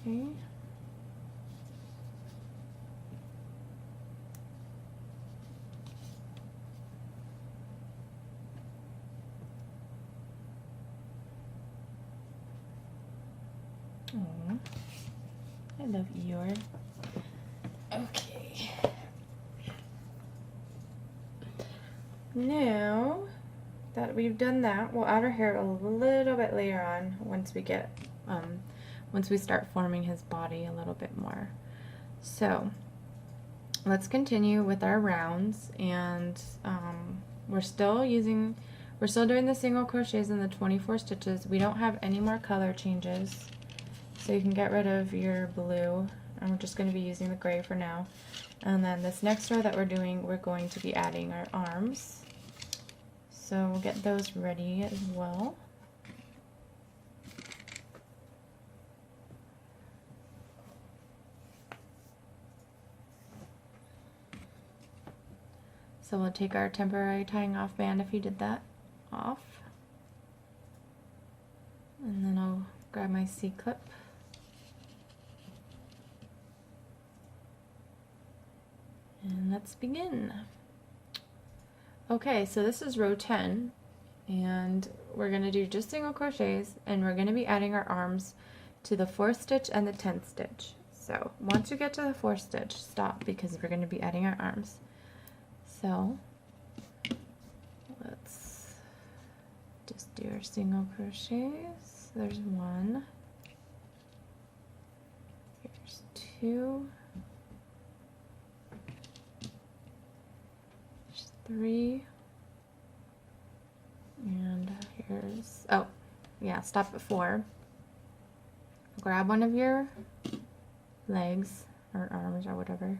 Okay. Oh, I love Eeyore. Okay. Now that we've done that, we'll add our hair a little bit later on once we get, once we start forming his body a little bit more. So let's continue with our rounds, and we're still using We're still doing the single crochets in the 24 stitches. We don't have any more color changes, so you can get rid of your blue. I'm just going to be using the gray for now. And then this next row that we're doing, we're going to be adding our arms. So we'll get those ready as well. So we'll take our temporary tying off band if you did that off. And then I'll grab my C-clip. And let's begin. Okay, so this is row 10, and we're going to do just single crochets, and we're going to be adding our arms to the 4th stitch and the 10th stitch. So once you get to the 4th stitch, stop, because we're going to be adding our arms. So let's just do our single crochets. There's 1, here's 2, there's 3, and here's, oh yeah, stop at 4. Grab one of your legs or arms or whatever.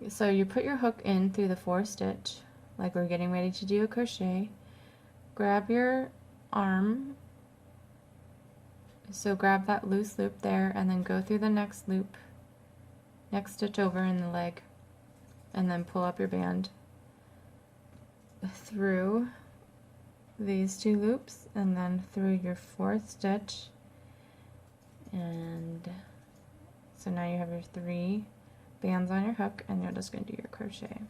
So you put your hook in through the 4th stitch, like we're getting ready to do a crochet. Grab your arm, so grab that loose loop there, and then go through the next loop, next stitch over in the leg, and then pull up your band through these 2 loops, and then through your 4th stitch. And so now you have your 3 bands on your hook, and you're just going to do your crochet.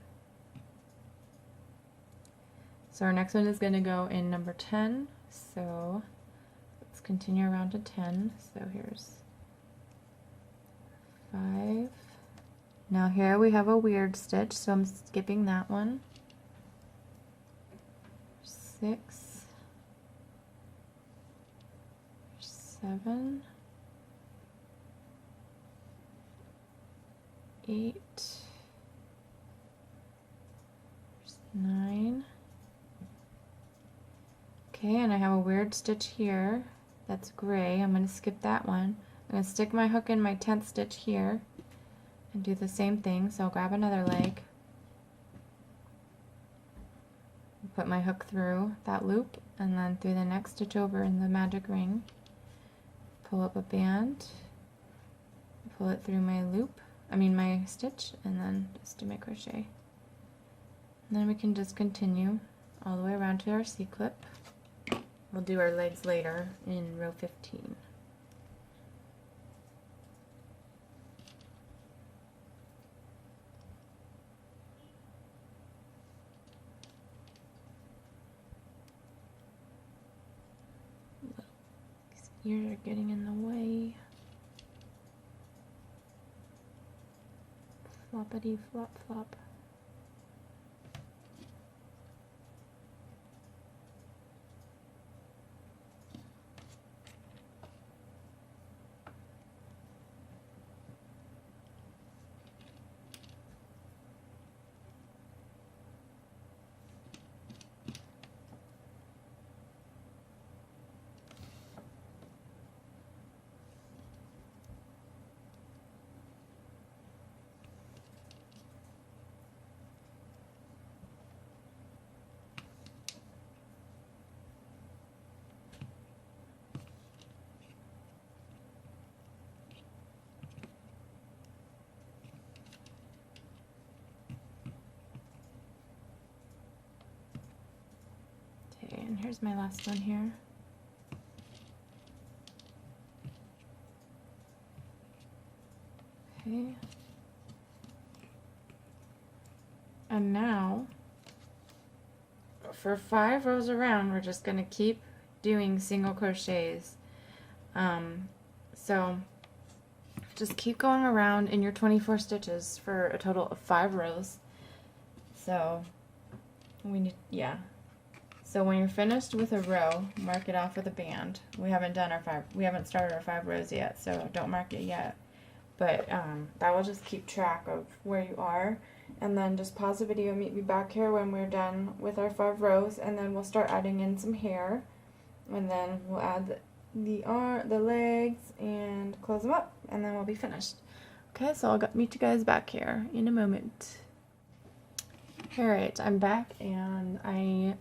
So our next one is going to go in number 10, so let's continue around to 10. So here's 5. Now here we have a weird stitch, so I'm skipping that one. 6, 7, 8, 9. Okay, and I have a weird stitch here that's gray. I'm going to skip that one. I'm going to stick my hook in my 10th stitch here and do the same thing. So I'll grab another leg, put my hook through that loop, and then through the next stitch over in the magic ring, pull up a band, pull it through my loop, my stitch, and then just do my crochet. And then we can just continue all the way around to our C-clip. We'll do our legs later in row 15. These ears are getting in the way. Floppity flop flop. And here's my last one here. Okay. And now, for 5 rows around, we're just going to keep doing single crochets. So just keep going around in your 24 stitches for a total of 5 rows. So we need, yeah. So when you're finished with a row, mark it off with a band. We haven't started our 5 rows yet, so don't mark it yet. But that will just keep track of where you are. and then just pause the video, meet me back here when we're done with our 5 rows, and then we'll start adding in some hair, and then we'll add the legs and close them up, and then we'll be finished. Okay, so I'll meet you guys back here in a moment. Alright, I'm back, and I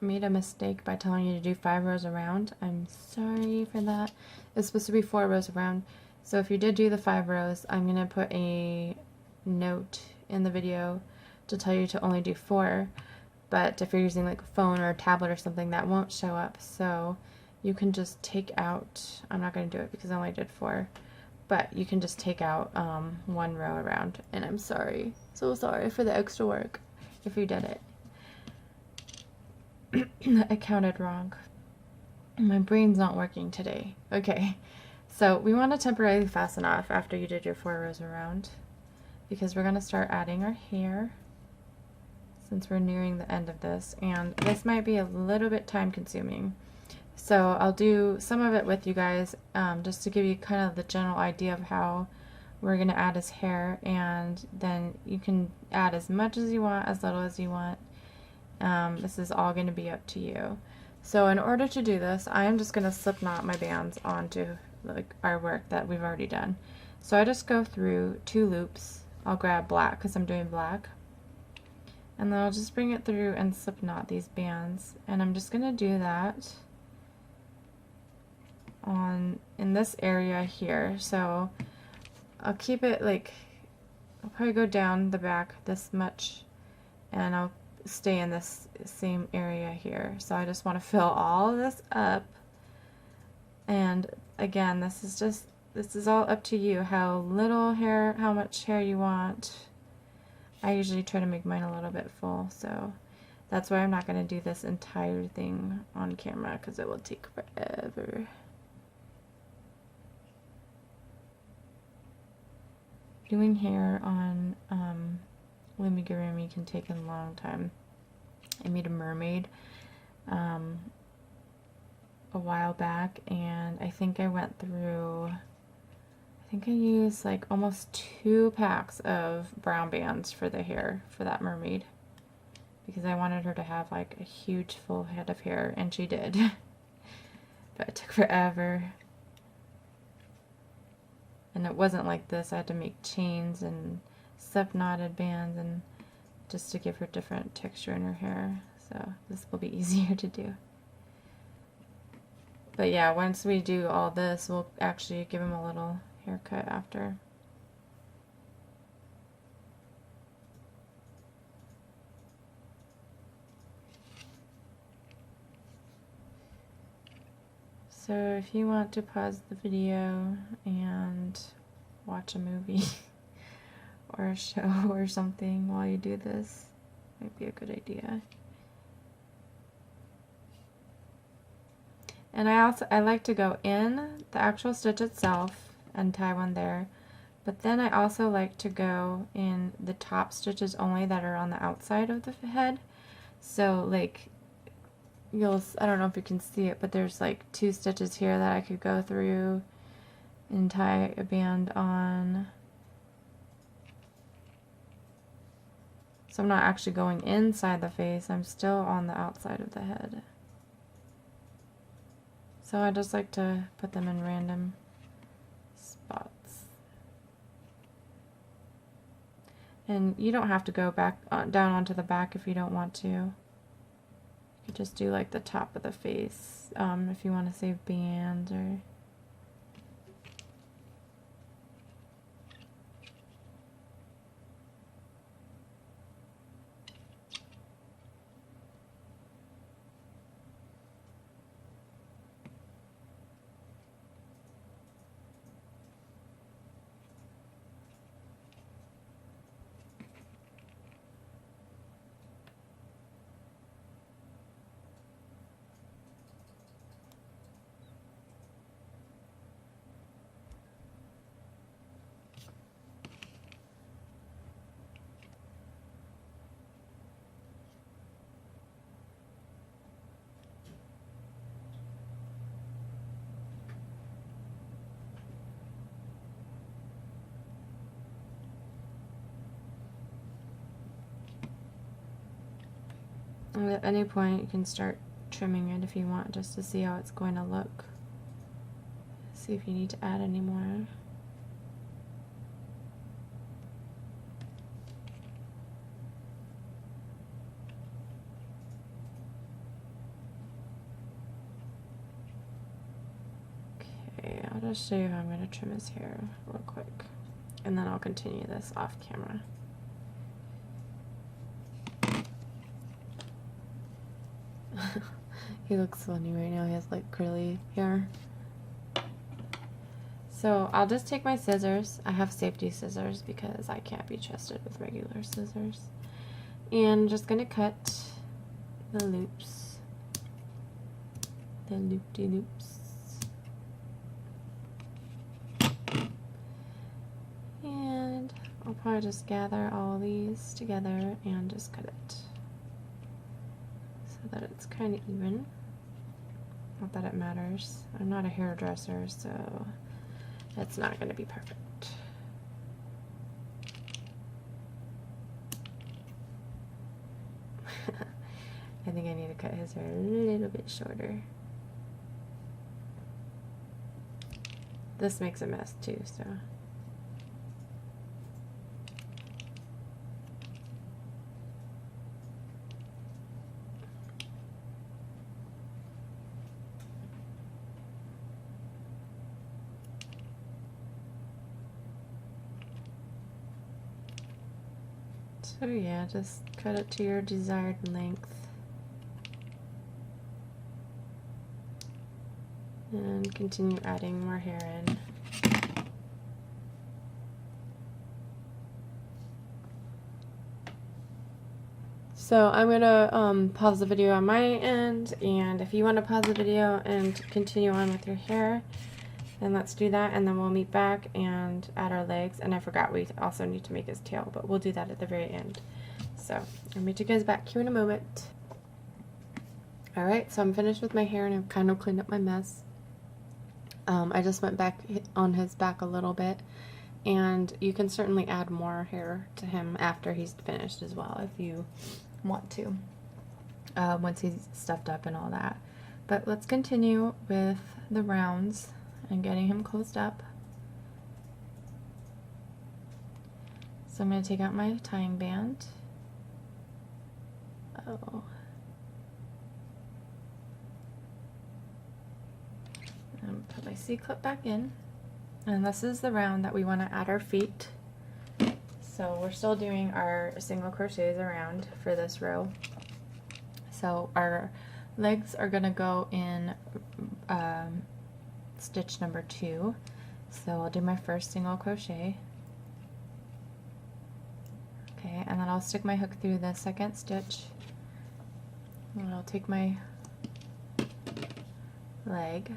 made a mistake by telling you to do 5 rows around. I'm sorry for that. It's supposed to be 4 rows around. So if you did do the 5 rows, I'm going to put a note in the video to tell you to only do 4. But if you're using like a phone or a tablet or something, that won't show up. So you can just take out, I'm not going to do it because I only did 4, but you can just take out 1 row around. And I'm sorry, so sorry for the extra work if you did it. I counted wrong. My brain's not working today. Okay, so we want to temporarily fasten off after you did your 4 rows around, because we're going to start adding our hair since we're nearing the end of this, and this might be a little bit time consuming. So I'll do some of it with you guys just to give you kind of the general idea of how we're going to add his hair, and then you can add as much as you want, as little as you want. This is all going to be up to you. So in order to do this, I am just going to slip knot my bands onto like our work that we've already done. So I just go through 2 loops. I'll grab black because I'm doing black, and then I'll just bring it through and slip knot these bands, and I'm just going to do that in this area here. So I'll keep it like, I'll probably go down the back this much, and I'll stay in this same area here. So I just want to fill all of this up, and again, this is all up to you how little hair, how much hair you want. I usually try to make mine a little bit full, so that's why I'm not going to do this entire thing on camera because it will take forever. Doing hair on Loomigurumi can take a long time. I made a mermaid a while back, and I think I went through, I think I used like almost 2 packs of brown bands for the hair for that mermaid, because I wanted her to have like a huge full head of hair, and she did. But it took forever. And it wasn't like this. I had to make chains and slip knotted bands, and just to give her different texture in her hair. So this will be easier to do. But yeah, once we do all this, we'll actually give him a little haircut after. So if you want to pause the video and watch a movie or a show or something while you do this, might be a good idea. And I like to go in the actual stitch itself and tie one there, but then I also like to go in the top stitches only that are on the outside of the head. So like, I don't know if you can see it, but there's like 2 stitches here that I could go through and tie a band on. So I'm not actually going inside the face, I'm still on the outside of the head. So I just like to put them in random spots. And you don't have to go back down onto the back if you don't want to. You could just do like the top of the face if you want to save bands or... And at any point you can start trimming it if you want, just to see how it's going to look. See if you need to add any more. Okay, I'll just show you how I'm going to trim his hair real quick, and then I'll continue this off camera. He looks funny right now. He has like curly hair. So I'll just take my scissors. I have safety scissors because I can't be trusted with regular scissors. And I'm just going to cut the loops. The loop-de-loops. And I'll probably just gather all these together and just cut it so that it's kind of even. Not that it matters. I'm not a hairdresser, so it's not going to be perfect. I think I need to cut his hair a little bit shorter. This makes a mess too, so. So yeah, just cut it to your desired length. And continue adding more hair in. So I'm gonna pause the video on my end, and if you want to pause the video and continue on with your hair, then let's do that, and then we'll meet back and add our legs. And I forgot we also need to make his tail, but we'll do that at the very end. So I'll meet you guys back here in a moment. Alright, so I'm finished with my hair and I've kind of cleaned up my mess. I just went back on his back a little bit, and you can certainly add more hair to him after he's finished as well if you want to, once he's stuffed up and all that. But let's continue with the rounds and getting him closed up. So I'm going to take out my tying band. And put my C-clip back in. And this is the round that we want to add our feet. So we're still doing our single crochets around for this row. So our legs are going to go in stitch number 2. So I'll do my first single crochet. Okay, and then I'll stick my hook through the second stitch. And I'll take my leg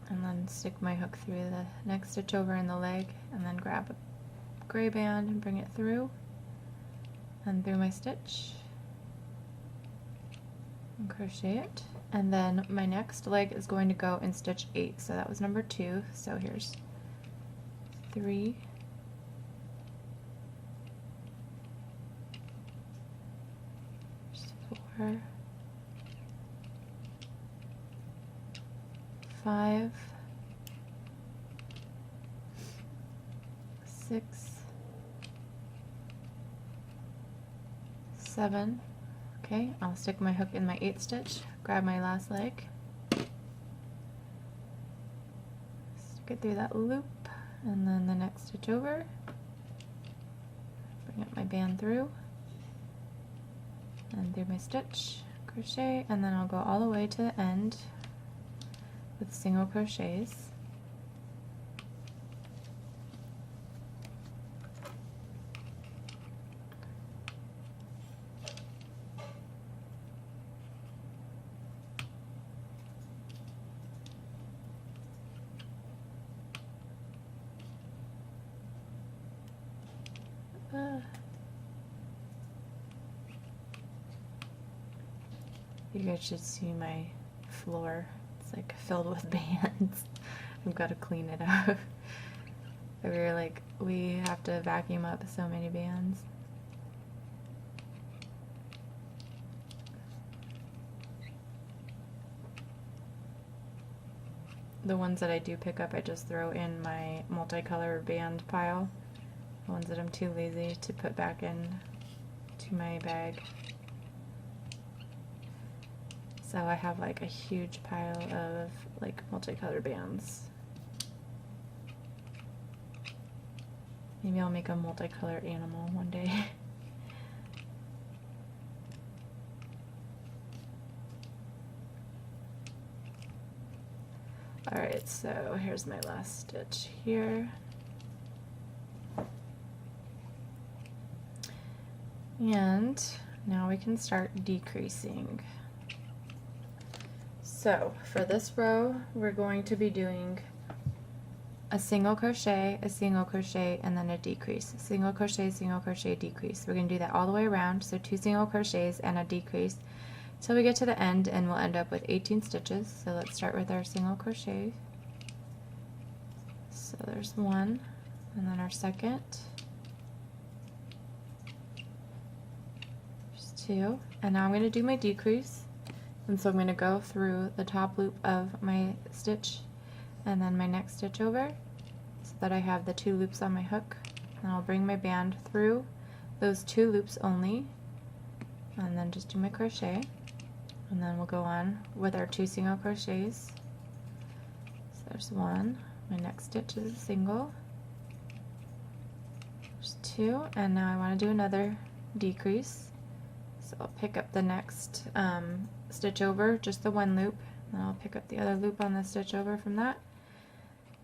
and then stick my hook through the next stitch over in the leg, and then grab a gray band and bring it through and through my stitch and crochet it. And then my next leg is going to go in stitch 8, so that was number 2. So here's 3, 4, 5, 6, 7. Okay, I'll stick my hook in my 8th stitch, grab my last leg, stick it through that loop, and then the next stitch over, bring up my band through, and through my stitch, crochet, and then I'll go all the way to the end with single crochets. You guys should see my floor. It's like filled with bands. I've got to clean it up. We have to vacuum up so many bands. the ones that I do pick up, I just throw in my multicolor band pile. The ones that I'm too lazy to put back in to my bag. So I have like a huge pile of like multicolor bands. Maybe I'll make a multicolor animal one day. Alright, so here's my last stitch here. And now we can start decreasing. So for this row, we're going to be doing a single crochet, and then a decrease. Single crochet, decrease. We're going to do that all the way around, so 2 single crochets and a decrease till we get to the end, and we'll end up with 18 stitches. So let's start with our single crochet. So there's 1, and then our second. There's 2, and now I'm going to do my decrease. And so I'm going to go through the top loop of my stitch and then my next stitch over so that I have the 2 loops on my hook. And I'll bring my band through those 2 loops only and then just do my crochet. And then we'll go on with our 2 single crochets. So there's 1, my next stitch is a single, there's 2, and now I want to do another decrease. So I'll pick up the next stitch over, just the 1 loop, and I'll pick up the other loop on the stitch over from that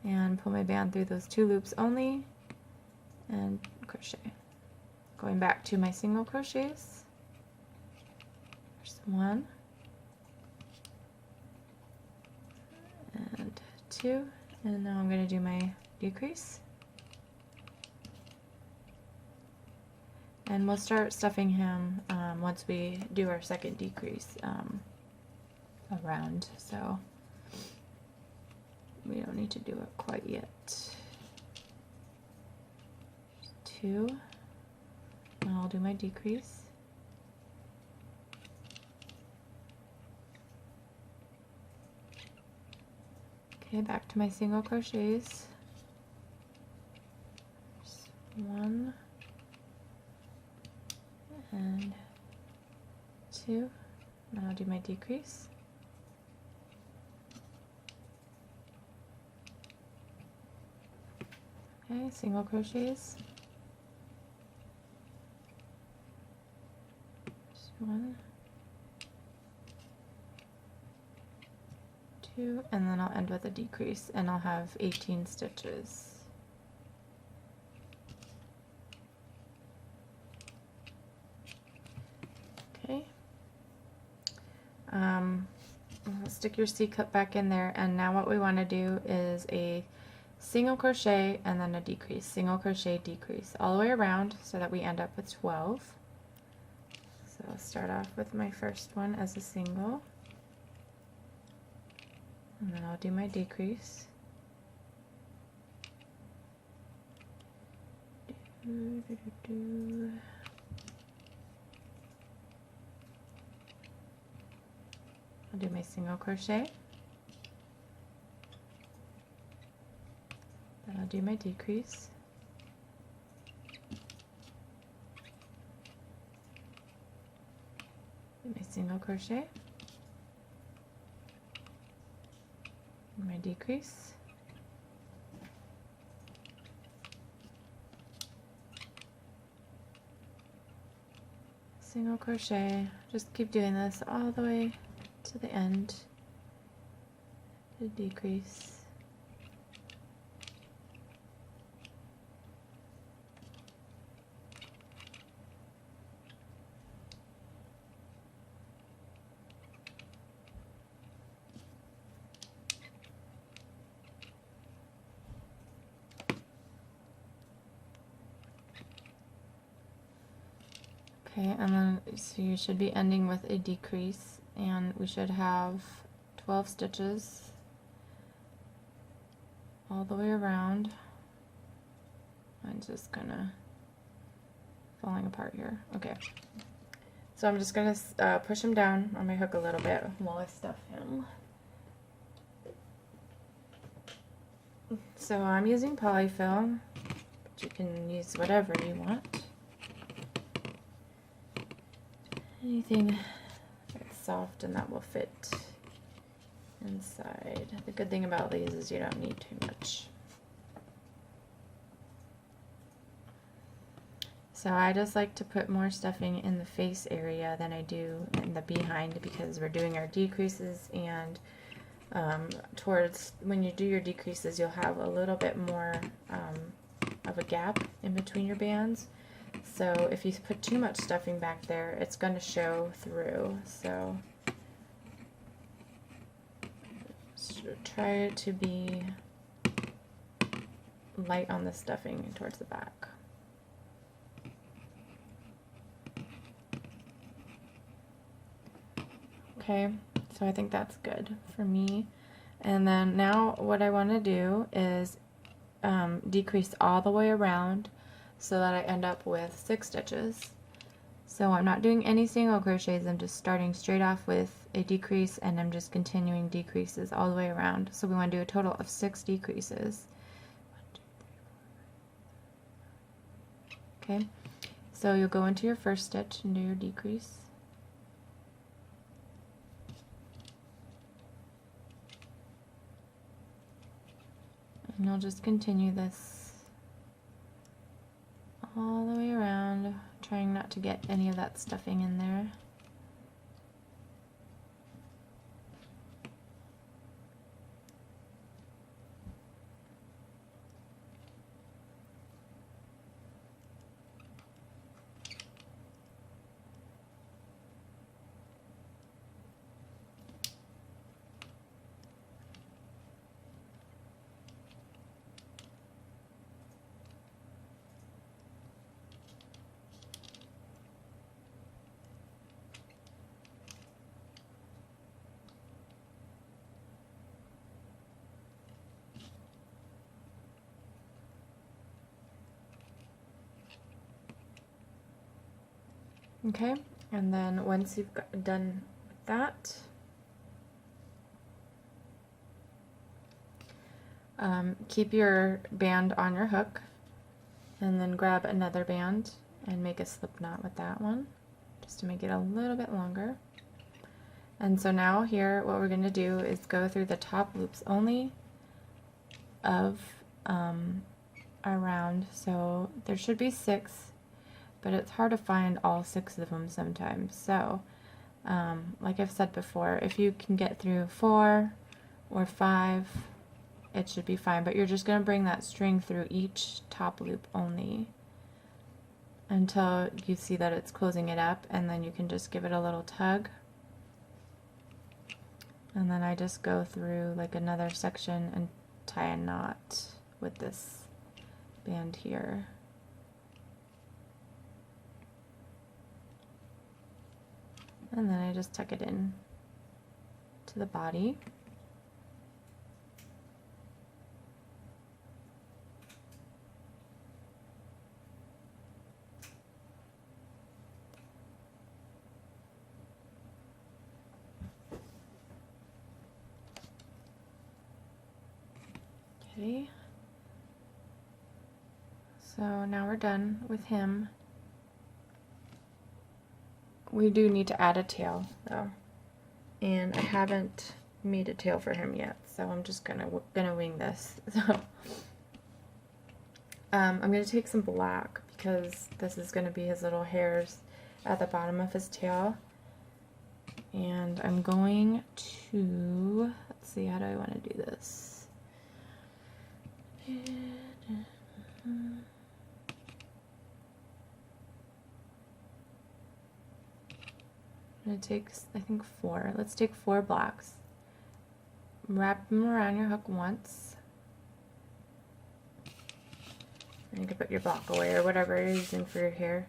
and pull my band through those 2 loops only and crochet. Going back to my single crochets, there's 1 and 2, and now I'm going to do my decrease. And we'll start stuffing him once we do our second decrease around, so we don't need to do it quite yet. 2, and I'll do my decrease. Okay, back to my single crochets. There's 1 and 2, and I'll do my decrease. Okay, single crochets. Just 1, 2, and then I'll end with a decrease, and I'll have 18 stitches. Okay. Stick your C-cup back in there, and now what we want to do is a single crochet and then a decrease, single crochet, decrease, all the way around so that we end up with 12. So I'll start off with my first one as a single, and then I'll do my decrease. I'll do my single crochet, then I'll do my decrease, do my single crochet, my decrease, single crochet. Just keep doing this all the way to the end, to decrease. Okay, and then so you should be ending with a decrease, and we should have 12 stitches all the way around. Mine's just kind of falling apart here. Okay, so I'm just going to push him down on my hook a little bit while I stuff him. So I'm using Polyfil, but you can use whatever you want. Anything that's soft and that will fit inside. The good thing about these is you don't need too much. So I just like to put more stuffing in the face area than I do in the behind, because we're doing our decreases, and towards when you do your decreases you'll have a little bit more of a gap in between your bands. So if you put too much stuffing back there, it's going to show through. So try to be light on the stuffing towards the back. Okay, so I think that's good for me. And then now what I want to do is decrease all the way around so that I end up with 6 stitches. So I'm not doing any single crochets, I'm just starting straight off with a decrease, and I'm just continuing decreases all the way around. So we want to do a total of 6 decreases. 1, 2, 3, 4. Okay, so you'll go into your first stitch and do your decrease. And you'll just continue this all the way around, trying not to get any of that stuffing in there. Okay, and then once you've done with that, keep your band on your hook, and then grab another band and make a slip knot with that one, just to make it a little bit longer. And so now here, what we're going to do is go through the top loops only of our round. So there should be 6. But it's hard to find all 6 of them sometimes. So, like I've said before, if you can get through 4 or 5, it should be fine. But you're just going to bring that string through each top loop only until you see that it's closing it up, and then you can just give it a little tug. And then I just go through like another section and tie a knot with this band here. And then I just tuck it in to the body. Okay. So now we're done with him. We do need to add a tail though, and I haven't made a tail for him yet, so I'm just gonna wing this. So I'm gonna take some black, because this is gonna be his little hairs at the bottom of his tail, and I'm going to, let's see, how do I want to do this? I'm going to take, I think 4. Let's take 4 blocks. Wrap them around your hook once. And you can put your block away or whatever you're using for your hair.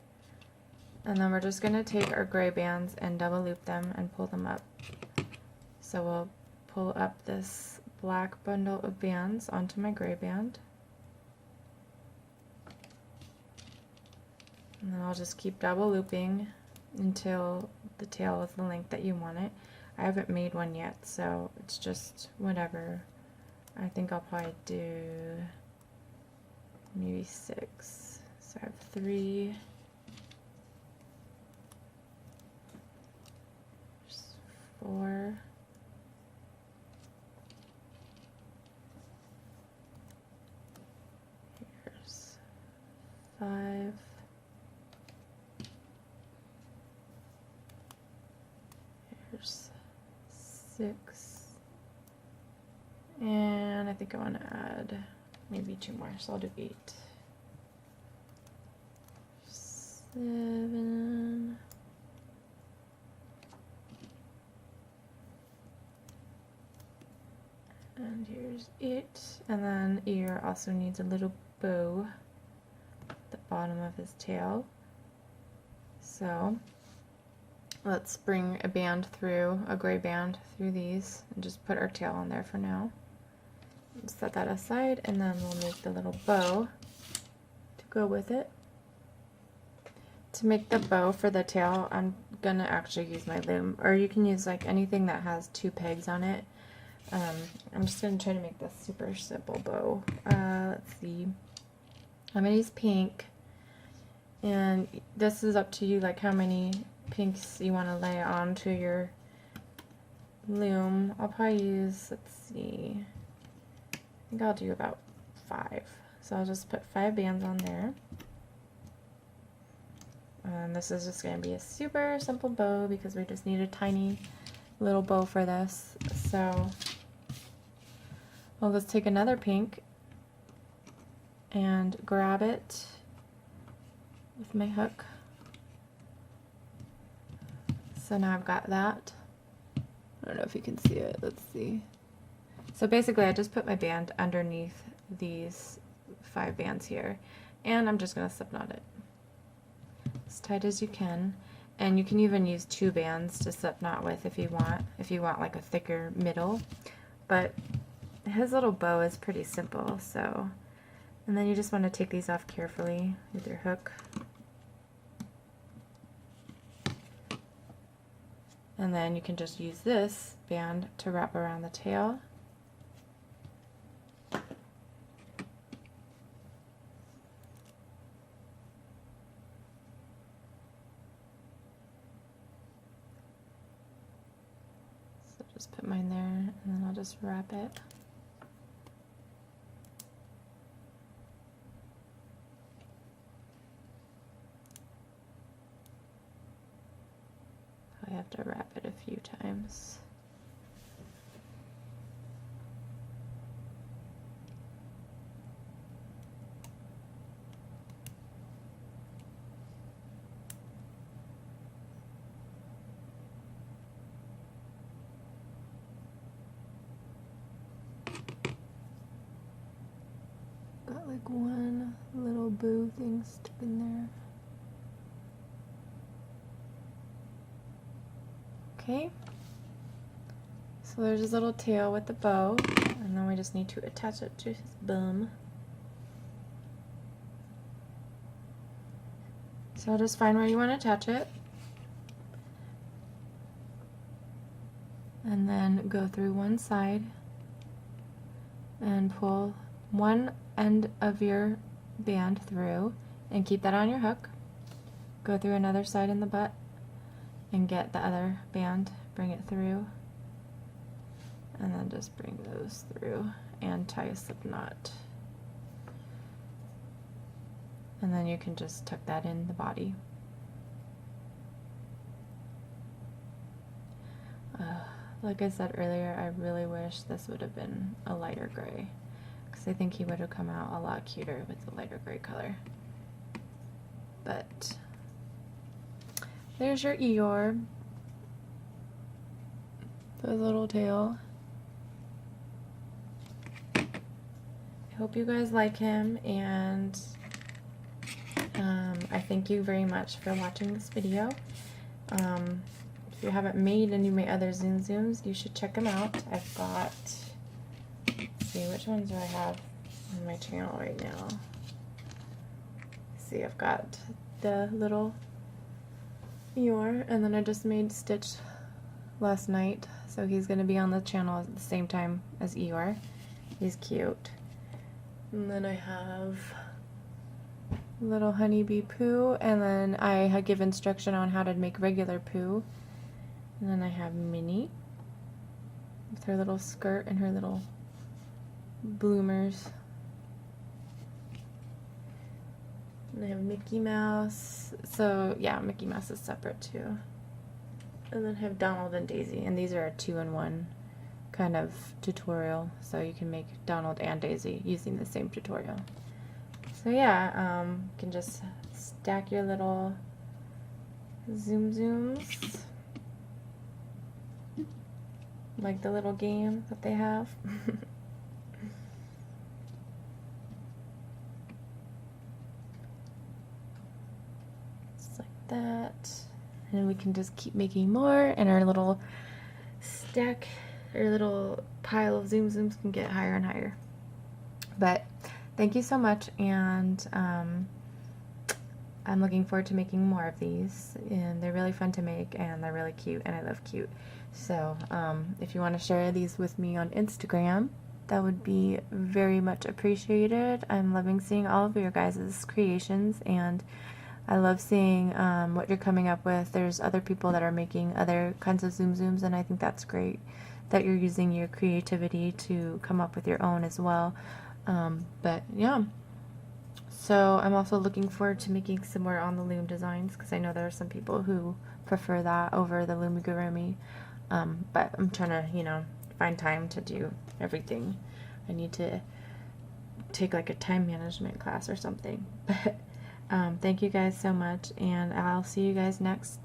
And then we're just going to take our gray bands and double loop them and pull them up. So we'll pull up this black bundle of bands onto my gray band. And then I'll just keep double looping until the tail is the length that you want it. I haven't made one yet, so it's just whatever I think I'll probably do maybe 6. So I have 3. There's 4. Here's 5. Here's 6. And I think I want to add maybe 2 more, so I'll do 8. 7. And here's 8. And then Eeyore also needs a little bow at the bottom of his tail. So let's bring a band through, a gray band through these, and just put our tail on there for now. Set that aside, and then we'll make the little bow to go with it. To make the bow for the tail, I'm gonna actually use my loom, or you can use like anything that has 2 pegs on it. I'm just gonna try to make this super simple bow. Let's see. I'm gonna use pink, and this is up to you, like how many pinks you want to lay onto your loom. I'll probably use, let's see, I think I'll do about 5. So I'll just put 5 bands on there. And this is just going to be a super simple bow because we just need a tiny little bow for this. So I'll just take another pink and grab it with my hook. So now I've got that. I don't know if you can see it. Let's see. So basically I just put my band underneath these 5 bands here, and I'm just going to slip knot it as tight as you can. And you can even use 2 bands to slip knot with if you want like a thicker middle. But his little bow is pretty simple, so. And then you just want to take these off carefully with your hook. And then you can just use this band to wrap around the tail. So just put mine there, and then I'll just wrap it. I have to wrap it a few times. Got like one little boo thing stuck in there. Okay, so there's his little tail with the bow, and then we just need to attach it to his bum. So just find where you want to attach it, and then go through one side and pull one end of your band through and keep that on your hook. Go through another side in the butt and get the other band, bring it through, and then just bring those through and tie a slip knot. And then you can just tuck that in the body. Like I said earlier, I really wish this would have been a lighter gray, because I think he would have come out a lot cuter with the lighter gray color. But there's your Eeyore, the little tail. I hope you guys like him, and I thank you very much for watching this video. If you haven't made any of my other Zoom Zooms, you should check them out. I've got, let's see, which ones do I have on my channel right now? Let's see, I've got the little Eeyore, and then I just made Stitch last night, so he's going to be on the channel at the same time as Eeyore. He's cute. And then I have little honeybee poo, and then I give instruction on how to make regular poo. And then I have Minnie with her little skirt and her little bloomers. And I have Mickey Mouse. So yeah, Mickey Mouse is separate too. And then I have Donald and Daisy, and these are a 2-in-1 kind of tutorial, so you can make Donald and Daisy using the same tutorial. So yeah, you can just stack your little Zoom Zooms, like the little game that they have. Just like that. And we can just keep making more, and our little stack, our little pile of Zoom Zooms can get higher and higher. But thank you so much, and I'm looking forward to making more of these, and they're really fun to make, and they're really cute, and I love cute. So if you want to share these with me on Instagram, that would be very much appreciated. I'm loving seeing all of your guys' creations, and I love seeing what you're coming up with. There's other people that are making other kinds of Zoom Zooms, and I think that's great that you're using your creativity to come up with your own as well. But yeah, so I'm also looking forward to making some more on the loom designs, because I know there are some people who prefer that over the Loomigurumi. But I'm trying to, you know, find time to do everything. I need to take like a time management class or something. But thank you guys so much, and I'll see you guys next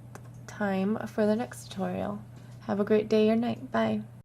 time for the next tutorial. Have a great day or night. Bye.